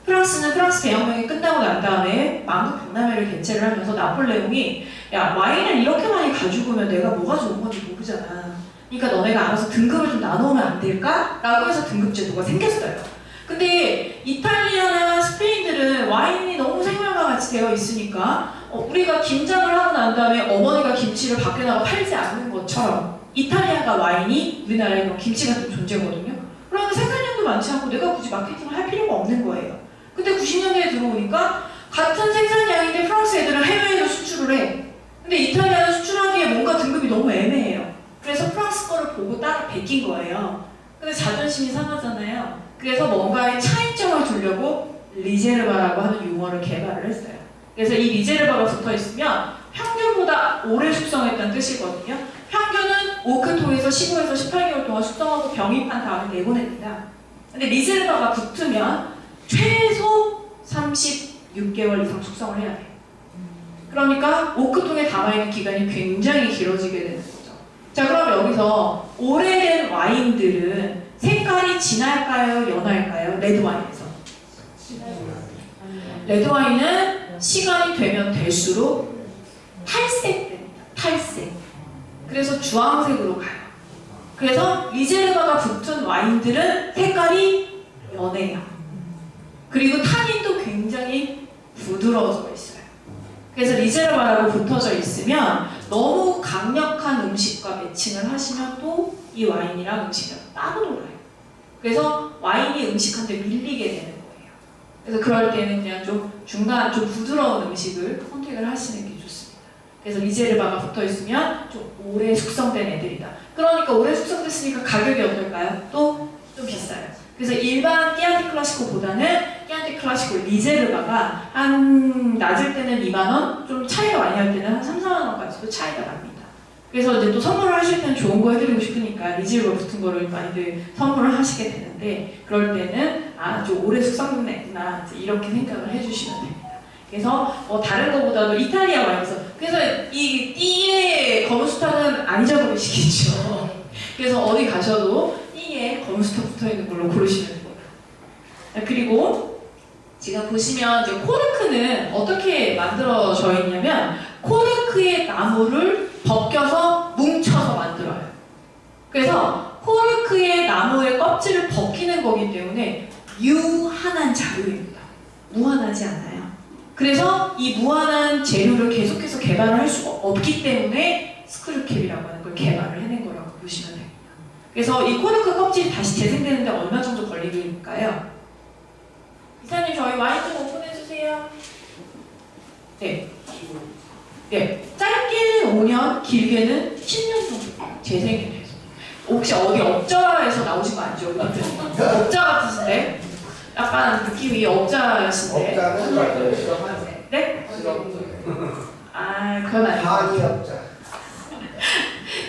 프랑스는 프랑스 대혁명이 끝나고 난 다음에 만국 박람회를 개최를 하면서 나폴레옹이 야, 와인을 이렇게 많이 가지고 오면 내가 뭐가 좋은 건지 모르잖아. 그러니까 너네가 알아서 등급을 좀 나누면 안 될까? 라고 해서 등급 제도가 생겼어요. 근데 이탈리아나 스페인들은 와인이 너무 생명과 같이 되어 있으니까 우리가 김장을 하고 난 다음에 어머니가 김치를 밖에 나가 팔지 않는 것처럼 이탈리아가 와인이 우리나라에 김치 같은 존재거든요. 그러면 생산량도 많지 않고 내가 굳이 마케팅을 할 필요가 없는 거예요. 근데 90년대에 들어오니까 같은 생산량인데 프랑스 애들은 해외에도 수출을 해. 근데 이탈리아는 수출하기에 뭔가 등급이 너무 애매해요. 그래서 프랑스 거를 보고 따라 베낀 거예요. 근데 자존심이 상하잖아요. 그래서 뭔가의 차이점을 두려고 리제르바라고 하는 용어를 개발을 했어요. 그래서 이 리제르바가 붙어 있으면 평균보다 오래 숙성했다는 뜻이거든요. 평균은 오크통에서 15에서 18개월 동안 숙성하고 병입한 다음에 내보냅니다. 근데 리제르바가 붙으면 최소 36개월 이상 숙성을 해야 돼요. 그러니까 오크통에 담아있는 기간이 굉장히 길어지게 되는 거죠. 자, 그럼 여기서 오래된 와인들은 색깔이 진할까요? 연할까요? 레드와인에서. 레드와인은 시간이 되면 될수록 탈색됩니다. 탈색. 그래서 주황색으로 가요. 그래서 리제르바가 붙은 와인들은 색깔이 연해요. 그리고 타닌도 굉장히 부드러워져 있어요. 그래서 리제르바라고 붙어져 있으면 너무 강력한 음식과 매칭을 하시면 또 이 와인이랑 음식이랑 따로 놀아요. 그래서 와인이 음식한테 밀리게 되는 거예요. 그래서 그럴 때는 그냥 좀 중간, 좀 부드러운 음식을 선택을 하시는 게 좋습니다. 그래서 리제르바가 붙어 있으면 좀 오래 숙성된 애들이다. 그러니까 오래 숙성됐으니까 가격이 어떨까요? 또 좀 비싸요. 그래서 일반 끼안티 클라시코보다는 끼안티 클라시코 리제르바가 한 낮을 때는 2만원, 좀 차이가 많이 할 때는 한 3, 4만원까지도 차이가 납니다. 그래서 이제 또 선물을 하실 때는 좋은 거 해드리고 싶으니까 리제르바 붙은 거를 많이들 선물을 하시게 되는데 그럴 때는 좀 오래 숙성된 애구나 이렇게 생각을 해주시면 됩니다. 그래서 다른 거보다도 이탈리아 와인에서 그래서 이 띠에 검은 수탉은 안 잊어버리시겠죠. 그래서 어디 가셔도 띠에 검은 수탉 붙어있는 걸로 고르시면 됩니다. 그리고 지금 보시면 이제 코르크는 어떻게 만들어져 있냐면 코르크의 나무를 벗겨서 뭉쳐서 만들어요. 그래서 코르크의 나무의 껍질을 벗기는 거기 때문에 유한한 자료입니다. 무한하지 않아요. 그래서 이 무한한 재료를 계속해서 개발을 할 수가 없기 때문에 스크류캡이라고 하는 걸 개발을 해낸 거라고 보시면 됩니다. 그래서 이 코르크 껍질이 다시 재생되는데 얼마 정도 걸릴까요? 이사님 저희 와인 좀 오픈해주세요. 네. 네. 짧게는 5년, 길게는 10년 정도 재생이 돼서. 혹시 어디 업자에서 나오신 거 아니죠? 업자 같으신데? 약간 느낌이 업자신데. 업자는 맞아요. 네? 아, 그건 아니고. 한이 업자.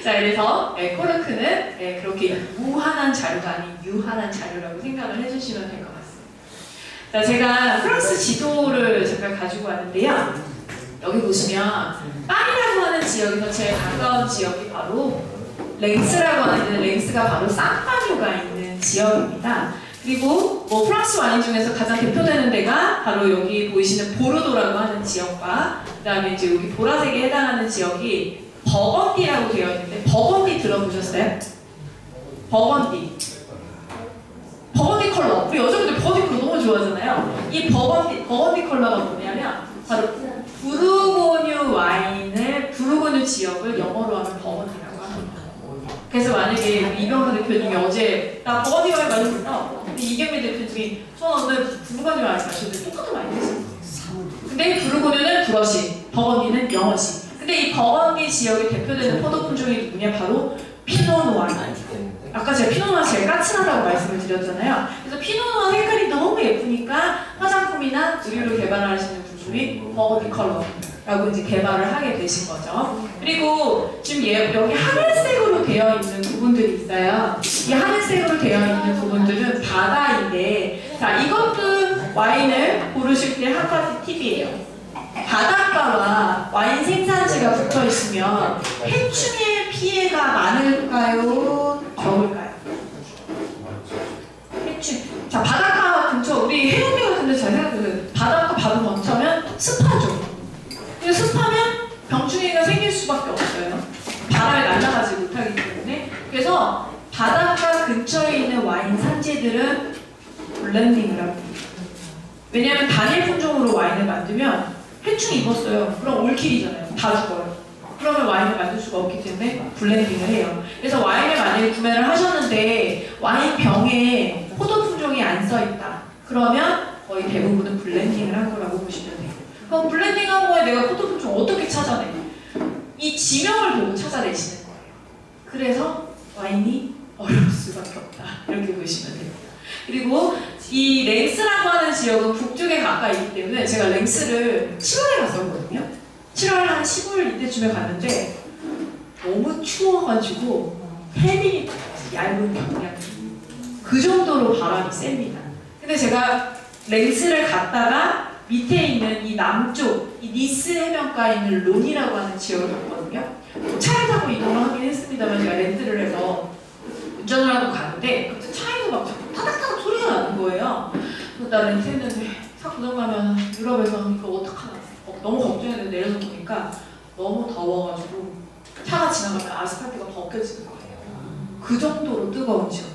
자, 그래서 코르크는 그렇게 무한한 자료가 아닌 유한한 자료라고 생각을 해주시면 될 것 같습니다. 자, 제가 프랑스 지도를 잠깐 가지고 왔는데요. 여기 보시면 파리라고 하는 지역에서 제일 가까운 지역이 바로 랭스라고 하는데 랭스가 바로 쌍파뇨가 있는 지역입니다. 그리고 뭐 프랑스 와인 중에서 가장 대표되는 데가 바로 여기 보이시는 보르도라고 하는 지역과 그다음에 이제 여기 보라색에 해당하는 지역이 버건디라고 되어 있는데 버건디 들어보셨어요? 버건디 컬러. 우리 여자분들 버건디 컬러 너무 좋아하잖아요. 이 버건디 컬러가 뭐냐면 바로 부르고뉴 지역을 영어로 하면 버건디라고 합니다. 그래서 만약에 이병헌 대표님이 어제 나 버건디 와인 마셨어. 근데 이경민 대표님이 저 오늘 부르고뉴 와인 마셨는데 똑같은 와인이지. 근데 부르고뉴는 불어시, 버건디는 영어시. 근데 이 버건디 지역의 대표되는 포도 품종이 누구냐? 바로 피노누아. 아까 제가 피노누아 제일 까칠하다고 말씀을 드렸잖아요. 그래서 피노누아 색깔이 너무 예쁘니까 화장품이나 의류를 개발하시는 분들이 버건디 컬러라고 이제 개발을 하게 되신 거죠. 그리고 지금 여기 하늘색으로 되어 있는 부분들이 있어요. 이 하늘색으로 되어 있는 부분들은 바다인데, 자, 이것도 와인을 고르실 때 한 가지 팁이에요. 바닷가와 와인 생산지가 붙어 있으면 해충의 피해가 많을까요? 적을까요? 해충. 자, 바닷가 근처, 우리 해운대 같은 데 잘 생각해보세요. 바닷가 바로 근처면 습하죠. 근데 습하면 병충해가 생길 수밖에 없어요. 바람에 날아가지 못하기 때문에. 그래서 바닷가 근처에 있는 와인 산지들은 블렌딩을 합니다. 왜냐하면 단일 품종으로 와인을 만들면 해충이 입었어요. 그럼 올킬이잖아요. 다 죽어요. 그러면 와인을 만들 수가 없기 때문에 블렌딩을 해요. 그래서 와인을 만약에 구매를 하셨는데 와인 병에 포도 품종이 안 써있다. 그러면 거의 대부분은 블렌딩을 한 거라고 보시면 돼요. 그럼 블렌딩한 거에 내가 포도 품종 어떻게 찾아내? 이 지명을 보고 찾아내시는 거예요. 그래서 와인이 어려울 수밖에 없다. 이렇게 보시면 됩니다. 그리고 이 랭스라고 하는 지역은 북쪽에 가까이 있기 때문에 제가 랭스를 7월에 갔었거든요. 7월 한 15일 이때쯤에 갔는데 너무 추워가지고 팬이 얇은 경량이 그 정도로 바람이 셉니다. 근데 제가 랭스를 갔다가 밑에 있는 이 남쪽 이 니스 해변가에 있는 론이라고 하는 지역을 갔거든요. 차를 타고 이동을 하긴 했습니다만 제가 렌트를 해서 운전을 하고 가는데 그때 차에서 막 타닥타닥 소리가 나는 거예요. 그래서 나 렌트했는데 차 고장나면 유럽에서 이거 어떡하나 너무 걱정했는데 내려서 보니까 너무 더워가지고 차가 지나가면 아스팔트가 벗겨지는 거예요. 그 정도로 뜨거운 지역.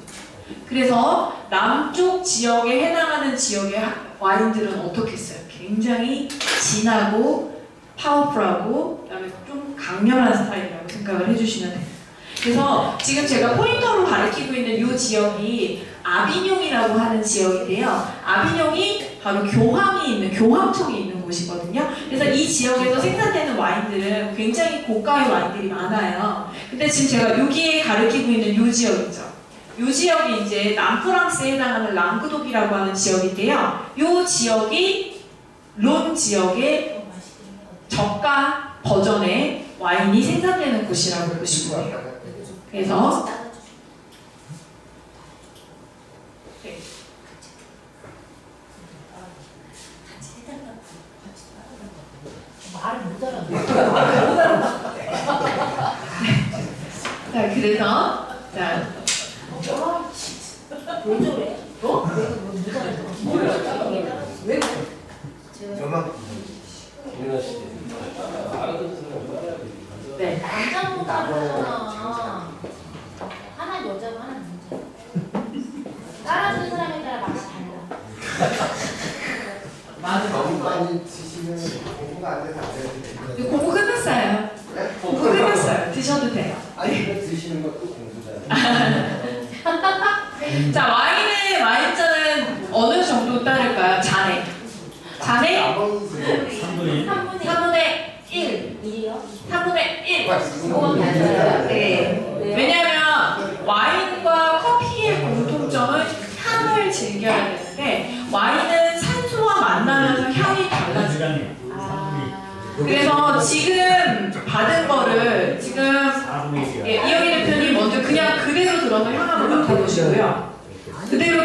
그래서 남쪽 지역에 해당하는 지역의 와인들은 어떻게 했어요? 굉장히 진하고 파워풀하고 그다음에 좀 강렬한 스타일이라고 생각을 해주시면 돼요. 그래서 지금 제가 포인터로 가리키고 있는 이 지역이 아비뇽이라고 하는 지역인데요. 아비뇽이 바로 교황청이 있는 곳이거든요. 그래서 이 지역에서 생산되는 와인들은 굉장히 고가의 와인들이 많아요. 근데 지금 제가 여기에 가리키고 있는 이 지역이죠. 이 지역이 이제 남프랑스에 해당하는 랑그독이라고 하는 지역인데요. 이 지역이 론 지역의 저가 버전의 와인이 생산되는 곳이라고 보시면 돼요. 그래서 네. 말을 못 알아. 자, 그래서 자, 왜 저래? 어? 못 알아. 왜? 저만 네. 남자 못 알아잖아. 하나 여자고 하나 남자. 따라주는 사람에 따라 맛이 달라. 너무 많이 드시면 공부가 안 돼서 안 돼요. 공부 끝났어요. 네? 공부 끝났어요. 드셔도 돼요. 아니 이거 드시는 것도 공부잖아요. 자, 와인의 와인잔은 어느 정도 따를까요? 잔에. 잔의 3분의 3분의 1. 1이요? 3분의 1. 그거밖에 안 돼요. 네. 왜냐하면 와인과 커피의 공통점은 향을 즐겨야 되는데 와인은 산소와 만나면서 향이 달라져요. 그래서 지금 받은 거를 지금 4분의 1이야. 이영희 대표님 먼저 그냥 그대로 들어서 향 한번 맡아보시고요. 그대로